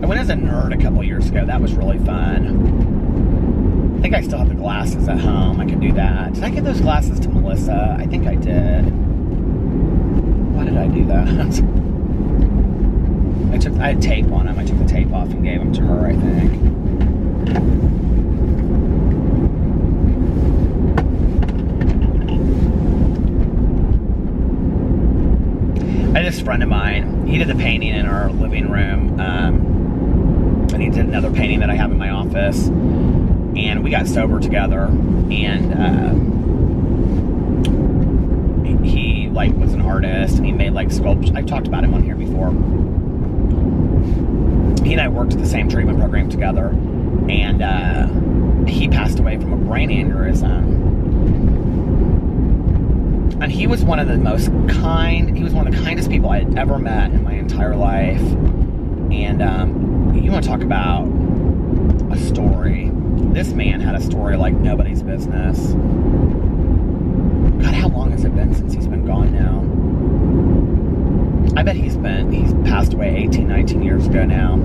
A: I went as a nerd a couple years ago. That was really fun. I think I still have the glasses at home. I could do that. Did I give those glasses to Melissa? I think I did. Why did I do that? I had tape on them. I took the tape off and gave them to her, I think. I had this friend of mine, he did the painting in our living room, and he did another painting that I have in my office, and we got sober together, and he like was an artist, and he made like sculptures. I've talked about him on here before. He and I worked at the same treatment program together, and he passed away from a brain aneurysm. And he was one of the he was one of the kindest people I had ever met in my entire life. And you want to talk about a story. This man had a story like nobody's business. God, how long has it been since he's been gone now? I bet he's passed away 18, 19 years ago now.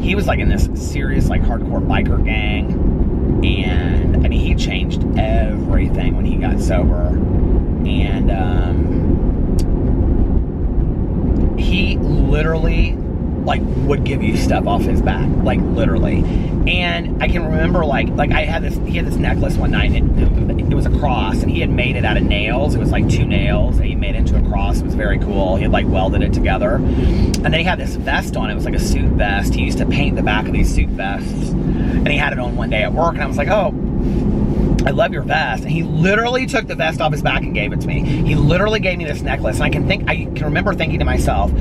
A: He was like in this serious, like hardcore biker gang. And I mean, he changed everything when he got sober. And he literally like would give you stuff off his back, like literally. And I can remember like he had this necklace one night, and it was a cross, and he had made it out of nails. It was like 2 nails that he made into a cross. It was very cool. He had like welded it together. And then he had this vest on. It was like a suit vest. He used to paint the back of these suit vests, and he had it on one day at work, and I was like, oh, I love your vest. And he literally took the vest off his back and gave it to me. He literally gave me this necklace. And I can remember thinking to myself,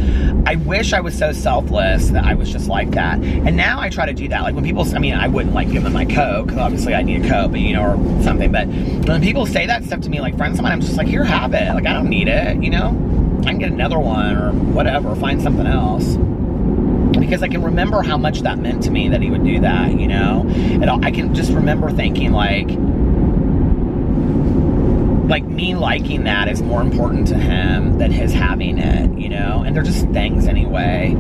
A: I wish I was so selfless that I was just like that. And now I try to do that. Like when people, I mean, I wouldn't like give them my Coke, because obviously I need a Coke, but you know, or something. But when people say that stuff to me, like friends of mine, I'm just like, here, have it. Like, I don't need it, you know? I can get another one or whatever, find something else. Because I can remember how much that meant to me that he would do that, you know? And I can just remember thinking like me liking that is more important to him than his having it, you know? And they're just things anyway.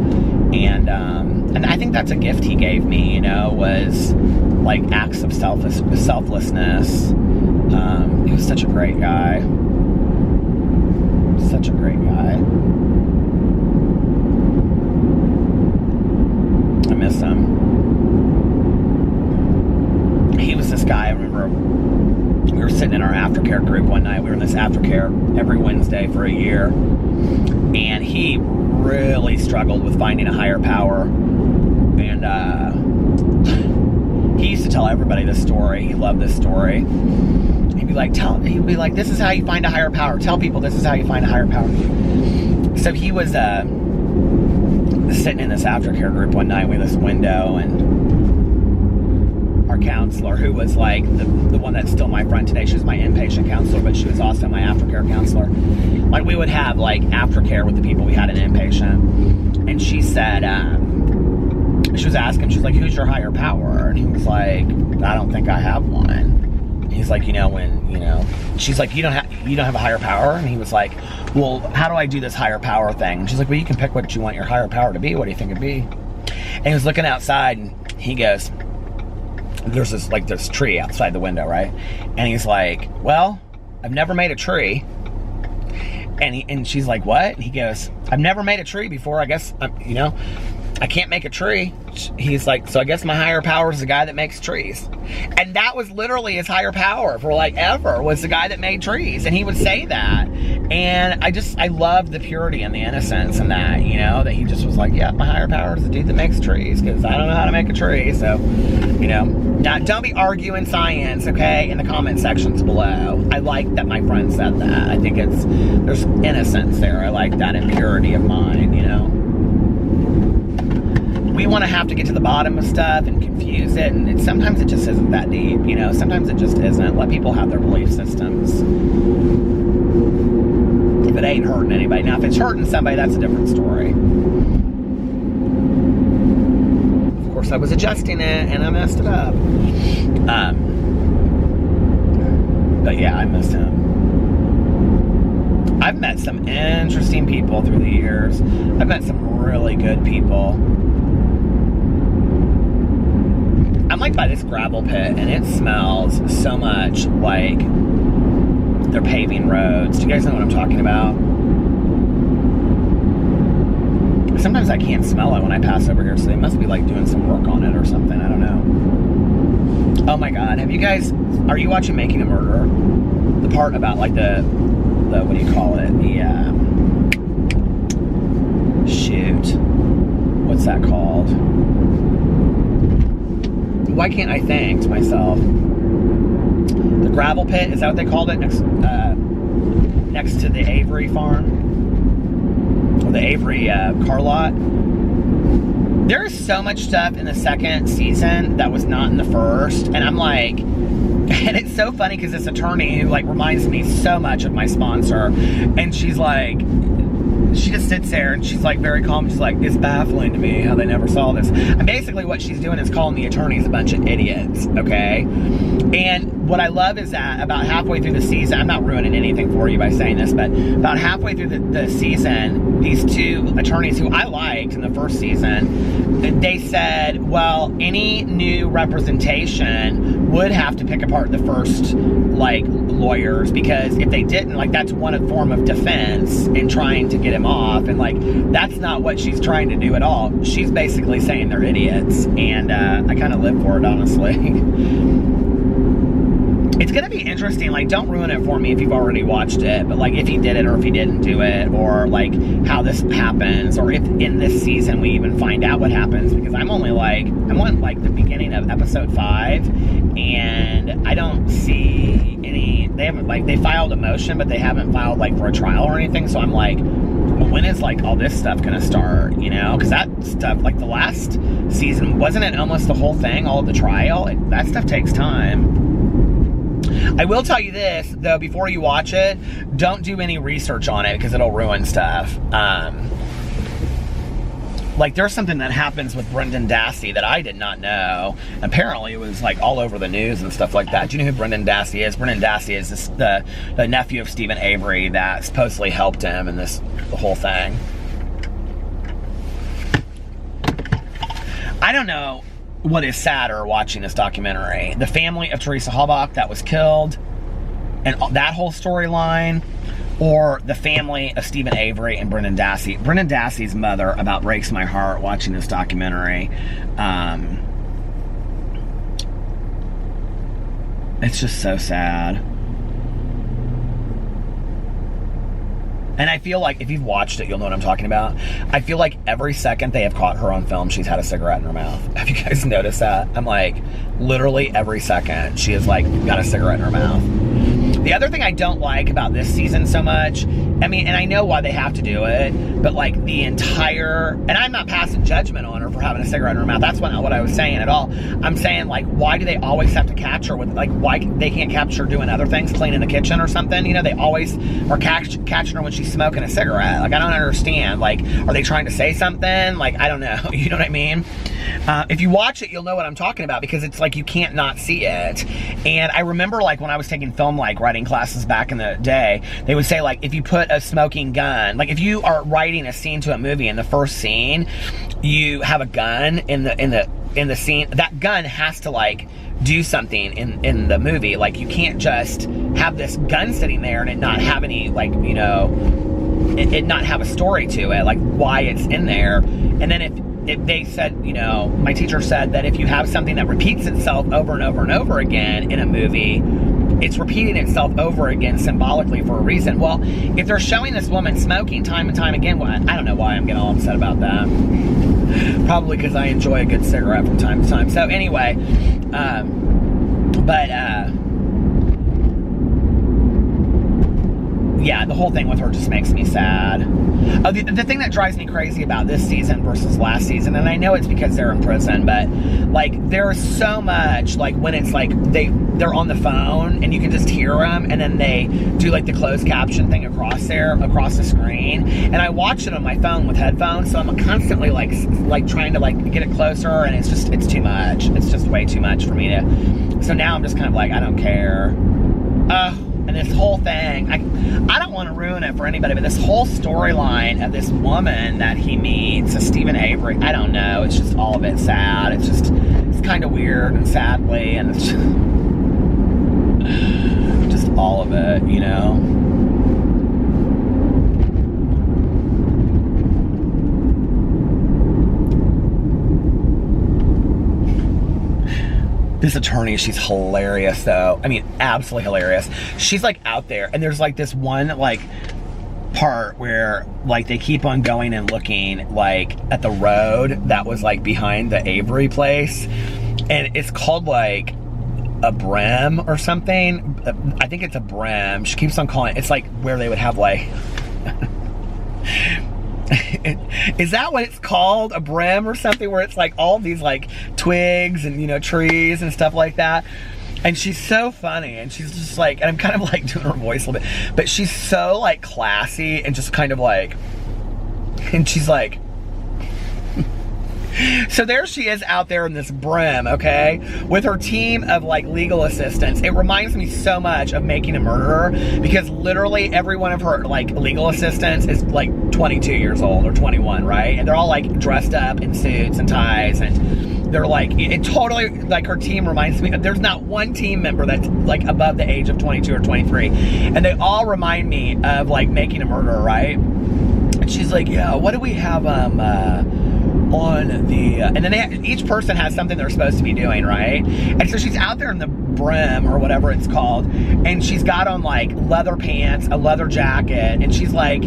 A: And I think that's a gift he gave me, you know, was like acts of selflessness. He was such a great guy. Such a great guy. I miss him. He was this guy, I remember we were sitting in our aftercare group one night. We were in this aftercare every Wednesday for a year. And he really struggled with finding a higher power. And he used to tell everybody this story. He loved this story. He'd be like, this is how you find a higher power. Tell people this is how you find a higher power. So he was sitting in this aftercare group one night with this window, and our counselor, who was like the one that's still my friend today, she was my inpatient counselor, but she was also my aftercare counselor. Like we would have like aftercare with the people we had in inpatient, and she said, she was asking, she's like, who's your higher power? And he was like, I don't think I have one. And he's like, she's like, you don't have a higher power? And he was like, well, how do I do this higher power thing? And she's like, well, you can pick what you want your higher power to be. What do you think it'd be? And he was looking outside, and he goes, there's this tree outside the window, right? And he's like, well, I've never made a tree. And she's like, what? And he goes, I've never made a tree before. I guess, I can't make a tree. He's like, so I guess my higher power is the guy that makes trees. And that was literally his higher power for like ever, was the guy that made trees. And he would say that. And I loved the purity and the innocence in that, that he just was like, yeah, my higher power is the dude that makes trees, because I don't know how to make a tree. So, now don't be arguing science, okay, in the comment sections below. I like that my friend said that. I think there's innocence there. I like that, and purity of mind, We want to have to get to the bottom of stuff and confuse it, and sometimes it just isn't that deep, Sometimes it just isn't. Let people have their belief systems. If it ain't hurting anybody. Now, if it's hurting somebody, that's a different story. Of course, I was adjusting it, and I messed it up. But yeah, I missed him. I've met some interesting people through the years. I've met some really good people. I'm like by this gravel pit, and it smells so much like they're paving roads. Do you guys know what I'm talking about? Sometimes I can't smell it when I pass over here, so they must be like doing some work on it or something. I don't know. Oh my God, are you watching Making a Murderer? The part about like the what do you call it? What's that called? Why can't I think to myself? The gravel pit, is that what they called it? Next to the Avery farm? Or the Avery car lot? There's so much stuff in the second season that was not in the first, and I'm like, and it's so funny because this attorney who like reminds me so much of my sponsor, and she's like, she just sits there and she's like very calm. She's like, it's baffling to me how they never saw this. And basically what she's doing is calling the attorneys a bunch of idiots, okay? And what I love is that about halfway through the season, I'm not ruining anything for you by saying this, but about halfway through the season, these two attorneys who I liked in the first season, they said, well, any new representation would have to pick apart the first, like, lawyers, because if they didn't, like, that's one form of defense in trying to get them off, and like that's not what she's trying to do at all. She's basically saying they're idiots, and I kind of live for it, honestly. It's gonna be interesting, like, don't ruin it for me if you've already watched it, but like if he did it or if he didn't do it, or like how this happens, or if in this season we even find out what happens, because I'm on like the beginning of episode 5, and I don't see any, they filed a motion, but they haven't filed like for a trial or anything, so I'm like, well, when is like all this stuff gonna start, you know? Because that stuff, like the last season, wasn't it almost the whole thing, all of the trial? That stuff takes time. I will tell you this, though, before you watch it, don't do any research on it because it'll ruin stuff. Like, there's something that happens with Brendan Dassey that I did not know. Apparently, it was, like, all over the news and stuff like that. Do you know who Brendan Dassey is? Brendan Dassey is the nephew of Stephen Avery that supposedly helped him in the whole thing. I don't know what is sadder watching this documentary. The family of Teresa Halbach that was killed, and that whole storyline, or the family of Stephen Avery and Brendan Dassey. Brendan Dassey's mother about breaks my heart watching this documentary. It's just so sad. And I feel like, if you've watched it, you'll know what I'm talking about. I feel like every second they have caught her on film, she's had a cigarette in her mouth. Have you guys noticed that? I'm like, literally every second, she has like got a cigarette in her mouth. The other thing I don't like about this season so much, I mean, and I know why they have to do it, but like the entire, and I'm not passing judgment on her for having a cigarette in her mouth. That's not what I was saying at all. I'm saying, like, why do they always have to catch her with, like, why they can't capture her doing other things, cleaning the kitchen or something? You know, they always are catching her when she's smoking a cigarette. Like, I don't understand. Like, are they trying to say something? Like, I don't know. You know what I mean? If you watch it, you'll know what I'm talking about, because it's like you can't not see it. And I remember, like, when I was taking film, like, writing classes back in the day, they would say, like, if you put a smoking gun, like, if you are writing a scene to a movie, in the first scene you have a gun in the scene, that gun has to, like, do something in the movie. Like, you can't just have this gun sitting there and it not have any, like, you know, it not have a story to it, like why it's in there. And then if they said, you know, my teacher said that if you have something that repeats itself over and over and over again in a movie, it's repeating itself over again symbolically for a reason. Well, if they're showing this woman smoking time and time again, well, I don't know why I'm getting all upset about that. Probably because I enjoy a good cigarette from time to time. So anyway, yeah, the whole thing with her just makes me sad. Oh, the thing that drives me crazy about this season versus last season, and I know it's because they're in prison, but like there's so much, like when it's like they're on the phone and you can just hear them, and then they do like the closed caption thing across the screen, and I watch it on my phone with headphones, so I'm constantly like trying to like get it closer, and it's too much. It's just way too much for me to. So now I'm just kind of like, I don't care. And this whole thing, I don't want to ruin it for anybody, but this whole storyline of this woman that he meets, Stephen Avery, I don't know, it's just all of it sad. It's kind of weird and sadly, and it's just all of it, you know? This attorney, she's hilarious though. I mean, absolutely hilarious. She's like out there, and there's like this one like part where like they keep on going and looking like at the road that was like behind the Avery place, and it's called like a brim or something. I think it's a brim. She keeps on calling it. It's like where they would have like is that what it's called? A brim or something, where it's like all these like twigs and, you know, trees and stuff like that. And she's so funny, and she's just like, and I'm kind of like doing her voice a little bit, but she's so like classy and just kind of like, and she's like, so there she is out there in this brim, okay, with her team of like legal assistants. It reminds me so much of Making a Murderer, because literally every one of her like legal assistants is like 22 years old or 21, right? And they're all like dressed up in suits and ties, and they're like, it totally, like her team reminds me, there's not one team member that's like above the age of 22 or 23. And they all remind me of like Making a Murderer, right? And she's like, yeah, what do we have on the, and then each person has something they're supposed to be doing, right? And so she's out there in the brim or whatever it's called, and she's got on like leather pants, a leather jacket, and she's like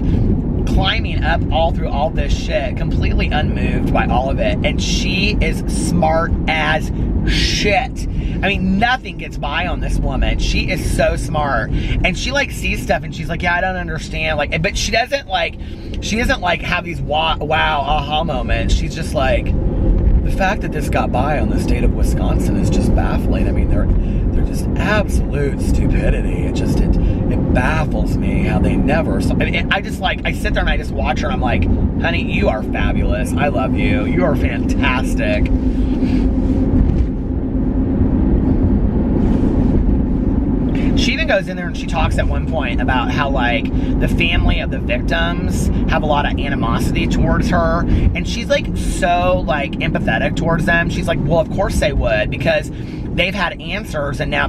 A: climbing up all through all this shit, completely unmoved by all of it. And she is smart as shit. I mean, nothing gets by on this woman. She is so smart. And she like sees stuff and she's like, yeah, I don't understand. Like, but she doesn't like have these wow aha moments. She's just like, the fact that this got by on the state of Wisconsin is just baffling. I mean, they're just absolute stupidity. It baffles me how they never. I mean, I sit there and I just watch her and I'm like, honey, you are fabulous. I love you. You are fantastic. She even goes in there and she talks at one point about how like the family of the victims have a lot of animosity towards her, and she's like so like empathetic towards them. She's like, well, of course they would, because they've had answers, and now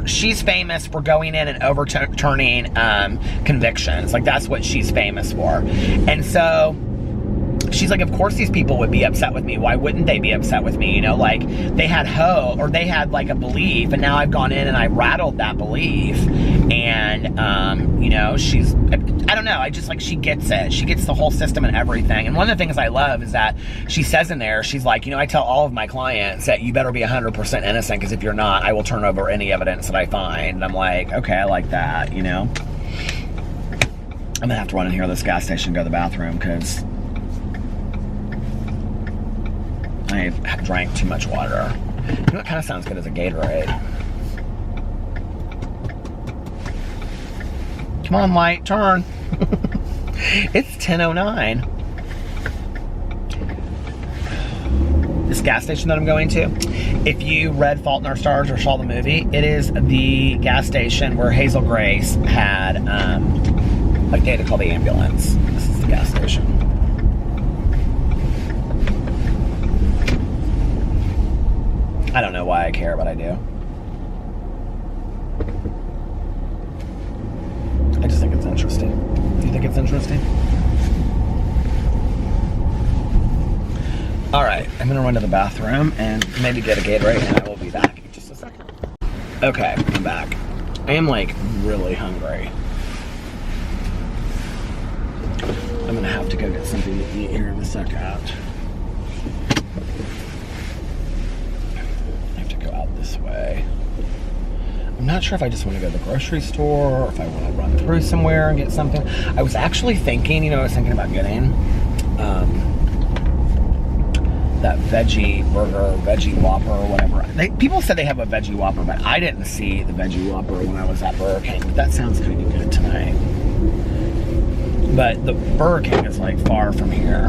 A: she's famous for going in and overturning convictions. Like, that's what she's famous for. And so she's like, of course these people would be upset with me. Why wouldn't they be upset with me? You know, like, they had hope, or they had like a belief, and now I've gone in and I rattled that belief. And you know, I don't know, I just like, she gets it. She gets the whole system and everything. And one of the things I love is that she says in there, she's like, you know, I tell all of my clients that you better be 100% innocent, because if you're not, I will turn over any evidence that I find. And I'm like, okay, I like that, you know. I'm gonna have to run in here to this gas station and go to the bathroom, because I've drank too much water. You know what kind of sounds good as a Gatorade? Come on, light, turn. It's 10:09. This gas station that I'm going to, if you read Fault in Our Stars or saw the movie, it is the gas station where Hazel Grace had, like, they had to call the ambulance. This is the gas station. I don't know why I care, but I do. I just think it's interesting. Do you think it's interesting? All right, I'm gonna run to the bathroom and maybe get a Gatorade, and I will be back in just a second. Okay, I'm back. I am like really hungry. I'm gonna have to go get something to eat here in a second. This way. I'm not sure if I just want to go to the grocery store or if I want to run through somewhere and get something. I was actually thinking, you know, I was thinking about getting that veggie burger, veggie Whopper or whatever. People said they have a veggie Whopper, but I didn't see the veggie Whopper when I was at Burger King. But that sounds kind of good tonight. But the Burger King is like far from here.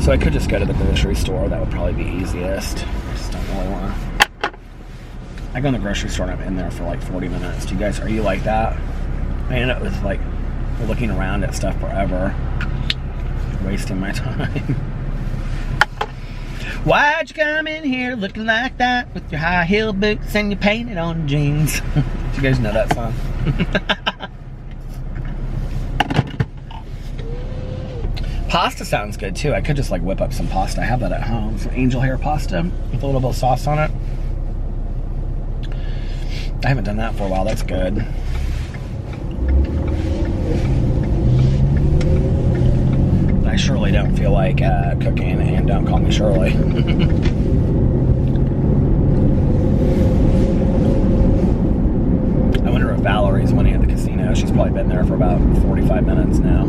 A: So I could just go to the grocery store. That would probably be easiest. I go in the grocery store and I'm in there for like 40 minutes. Do you guys, are you like that? I end up with like looking around at stuff forever, wasting my time. Why'd you come in here looking like that with your high heel boots and your painted on jeans? Do you guys know that song? Pasta sounds good too. I could just like whip up some pasta. I have that at home. Some angel hair pasta with a little bit of sauce on it. I haven't done that for a while. That's good. But I surely don't feel like cooking, and don't call me Shirley. I wonder if Valerie's winning at the casino. She's probably been there for about 45 minutes now.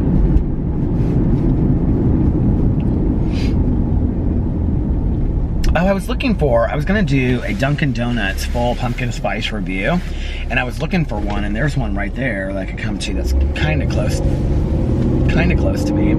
A: Oh, I was going to do a Dunkin' Donuts full pumpkin spice review, and I was looking for one, and there's one right there that I could come to that's kind of close to me.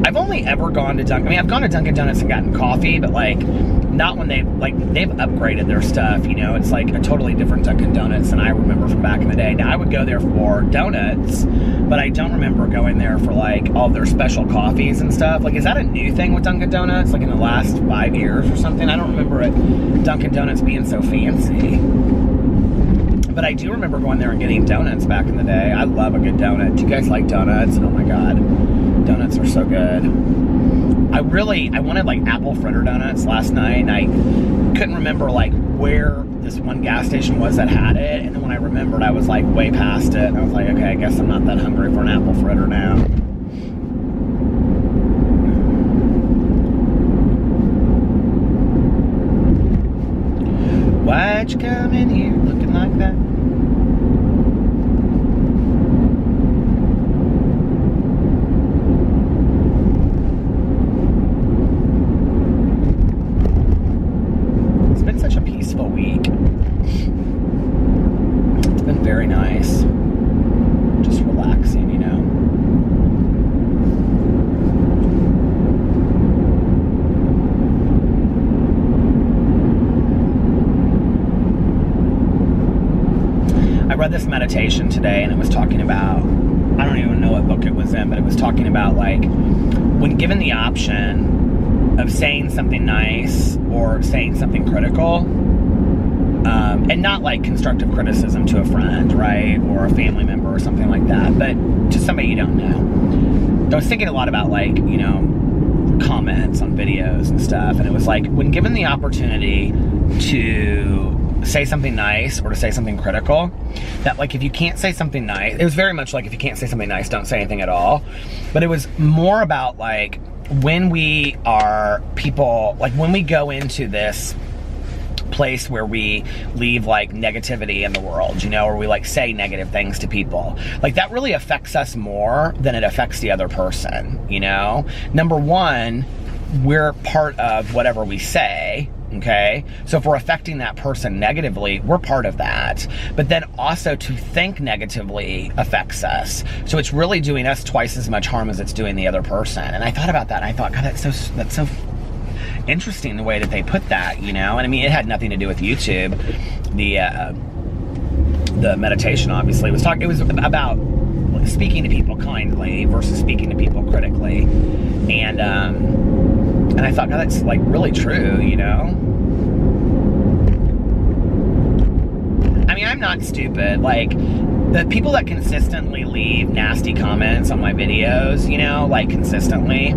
A: I've only only ever gone to Dunkin'. I mean, I've gone to Dunkin' Donuts and gotten coffee, but like not when they've upgraded their stuff, you know. It's like a totally different Dunkin' Donuts than I remember from back in the day. Now, I would go there for donuts, but I don't remember going there for like all their special coffees and stuff. Like, is that a new thing with Dunkin' Donuts, like in the last 5 years or something? I don't remember Dunkin' Donuts being so fancy. But I do remember going there and getting donuts back in the day. I love a good donut. Do you guys like donuts? Oh my God, donuts are so good. I wanted like apple fritter donuts last night, and I couldn't remember like where this one gas station was that had it. And then when I remembered, I was like way past it. And I was like, okay, I guess I'm not that hungry for an apple fritter now. Why'd you come in here looking like that? It's been such a peaceful week. It's been very nice. Just relaxing, you know. I read this meditation today, and it was talking about, I don't even know what book it was in, but it was talking about like when given the option of saying something nice or saying something critical, and not like constructive criticism to a friend, right, or a family member or something like that, but to somebody you don't know. I was thinking a lot about like, you know, comments on videos and stuff, and it was like when given the opportunity to say something nice or to say something critical, that like if you can't say something nice, it was very much like if you can't say something nice, don't say anything at all. But it was more about like when we are people, like when we go into this place where we leave like negativity in the world, you know, or we like say negative things to people, like that really affects us more than it affects the other person, you know. Number one, we're part of whatever we say. Okay, so if we're affecting that person negatively, we're part of that. But then also to think negatively affects us. So it's really doing us twice as much harm as it's doing the other person. And I thought about that, and I thought, God, that's so interesting the way that they put that, you know. And I mean, it had nothing to do with YouTube. The meditation obviously was it was about speaking to people kindly versus speaking to people critically. And I thought, God, that's like really true, you know? I mean, I'm not stupid. Like, the people that consistently leave nasty comments on my videos, you know, like consistently,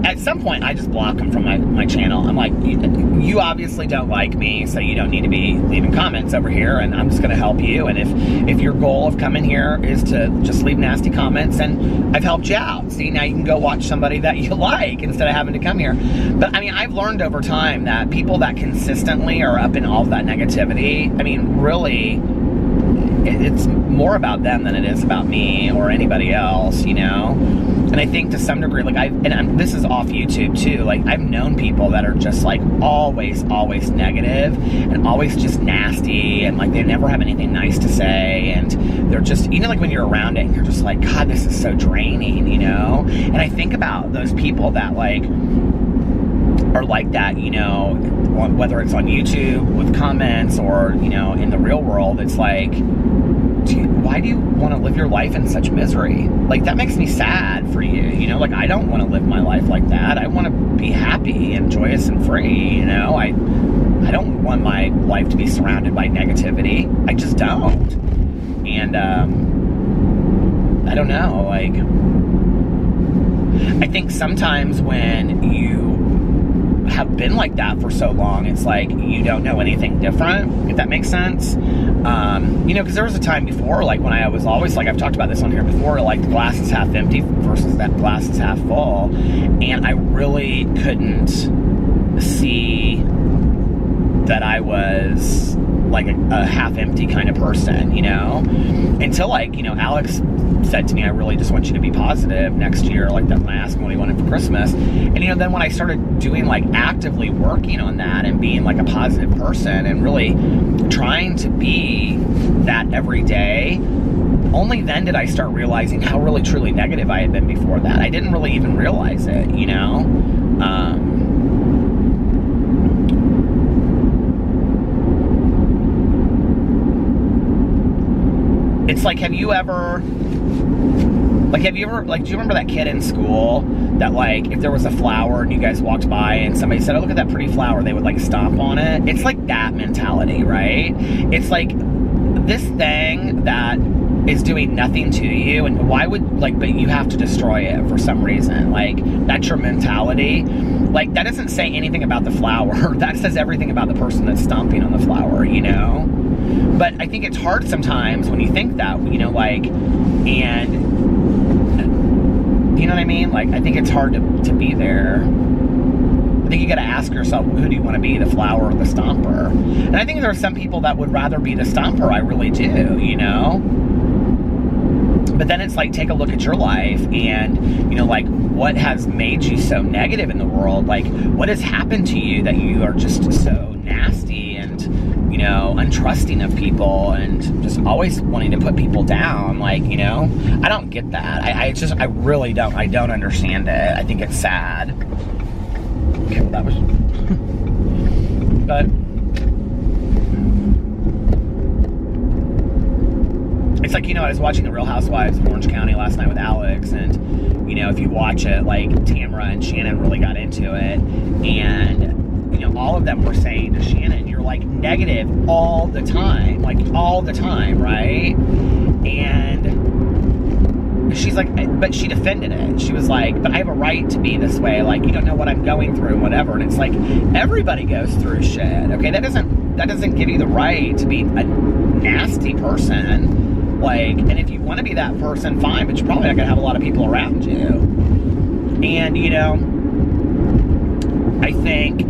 A: at some point I just block them from my channel. I'm like, you obviously don't like me, so you don't need to be leaving comments over here, and I'm just going to help you. And if your goal of coming here is to just leave nasty comments, then I've helped you out. See, now you can go watch somebody that you like instead of having to come here. But I mean, I've learned over time that people that consistently are up in all of that negativity, I mean, really, it's more about them than it is about me or anybody else, you know? And I think to some degree, like this is off YouTube too, like I've known people that are just like always negative and always just nasty, and like they never have anything nice to say, and they're just, you know, like when you're around it, you're just like, God, this is so draining, you know? And I think about those people that like are like that, you know, whether it's on YouTube with comments or, you know, in the real world, it's like, why do you want to live your life in such misery? Like, that makes me sad for you, you know? Like, I don't want to live my life like that. I want to be happy and joyous and free, you know? I don't want my life to be surrounded by negativity. I just don't. And, I don't know, like, I think sometimes when you have been like that for so long, it's like you don't know anything different, if that makes sense. You know, because there was a time before, like when I was always like, I've talked about this on here before, like the glass is half empty versus that glass is half full, and I really couldn't see that I was like a half empty kind of person, you know, until like, you know, Alex said to me, I really just want you to be positive next year, like that when I asked him what he wanted for Christmas. And, you know, then when I started doing like actively working on that and being like a positive person and really trying to be that every day, only then did I start realizing how really truly negative I had been before that. I didn't really even realize it, you know? It's like, do you ever, like, do you remember that kid in school that, like, if there was a flower and you guys walked by and somebody said, oh, look at that pretty flower, they would, like, stomp on it? It's like that mentality, right? It's like this thing that is doing nothing to you, and why would, like, but you have to destroy it for some reason. Like, that's your mentality. Like, that doesn't say anything about the flower. That says everything about the person that's stomping on the flower, you know? But I think it's hard sometimes when you think that, you know, like, and, you know what I mean? Like, I think it's hard to be there. I think you gotta ask yourself, who do you want to be, the flower or the stomper? And I think there are some people that would rather be the stomper, I really do, you know? But then it's like, take a look at your life and, you know, like, what has made you so negative in the world? Like, what has happened to you that you are just so nasty and, you know, untrusting of people and just always wanting to put people down? Like, you know, I don't get that. I really don't. I don't understand it. I think it's sad. Okay, well, that was... But... it's like, you know, I was watching The Real Housewives of Orange County last night with Alex, and, you know, if you watch it, like, Tamara and Shannon really got into it, and, you know, all of them were saying to Shannon, you're, like, negative all the time, right? And she's like, but she defended it. She was like, but I have a right to be this way, like, you don't know what I'm going through, whatever. And it's like, everybody goes through shit, okay? That doesn't give you the right to be a nasty person. Like, and if you want to be that person, fine, but you're probably not going to have a lot of people around you. And, you know, I think,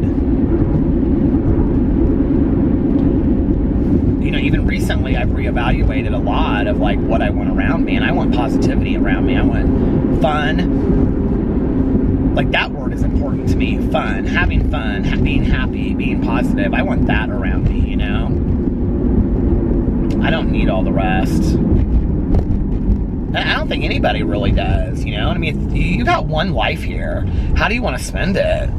A: you know, even recently I've reevaluated a lot of, like, what I want around me, and I want positivity around me. I want fun. Like, that word is important to me. Fun. Having fun. Being happy. Being positive. I want that around me, you know? I don't need all the rest. And I don't think anybody really does, you know? I mean, you got one life here. How do you want to spend it?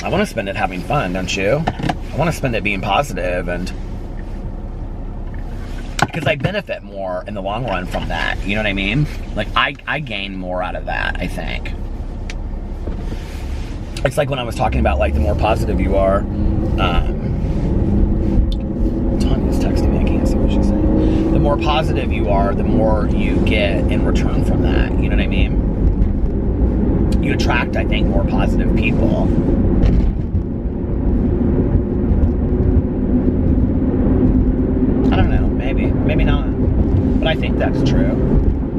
A: I want to spend it having fun, don't you? I want to spend it being positive, and because I benefit more in the long run from that, you know what I mean? Like, I gain more out of that, I think. It's like when I was talking about, like, the more positive you are, Tanya's texting me, I can't see what she's saying. The more positive you are, the more you get in return from that, you know what I mean? You attract, I think, more positive people. I don't know, maybe not. But I think that's true.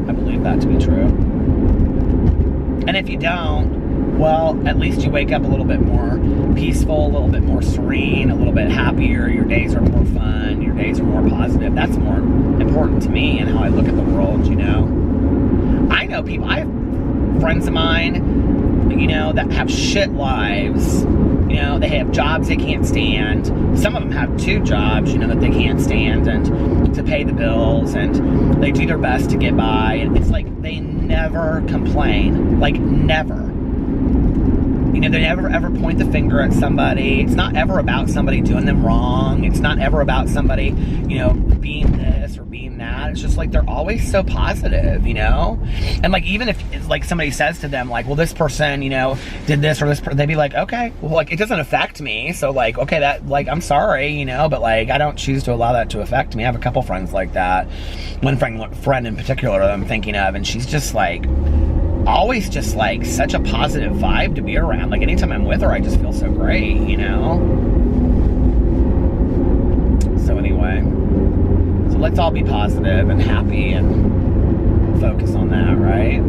A: I believe that to be true. And if you don't, well, at least you wake up a little bit more peaceful, a little bit more serene, a little bit happier. Your days are more fun. Your days are more positive. That's more important to me and how I look at the world, you know. I know people, I have friends of mine, you know, that have shit lives. You know, they have jobs they can't stand. Some of them have 2 jobs, you know, that they can't stand, and to pay the bills, and they do their best to get by. And it's like they never complain. Like, never. You know, they never ever point the finger at somebody. It's not ever about somebody doing them wrong. It's not ever about somebody, you know, being this or being that. It's just like they're always so positive, you know? And like, even if it's like somebody says to them, like, well, this person, you know, did this or this, they'd be like, okay, well, like, it doesn't affect me. So like, okay, that, like, I'm sorry, you know, but like, I don't choose to allow that to affect me. I have a couple friends like that. One friend in particular that I'm thinking of, and she's just like, always just like such a positive vibe to be around. Like, anytime I'm with her, I just feel so great, you know? So anyway, so let's all be positive and happy and focus on that, right?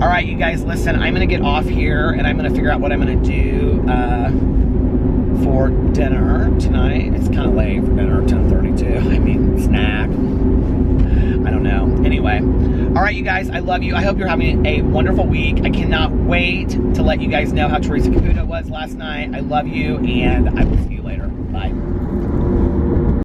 A: All right, you guys, listen, I'm gonna get off here and I'm gonna figure out what I'm gonna do for dinner tonight. It's kind of late for dinner, 10:32. I mean, snack. I don't know. Anyway, all right, you guys, I love you. I hope you're having a wonderful week. I cannot wait to let you guys know how Teresa Caputo was last night. I love you, and I will see you later. Bye.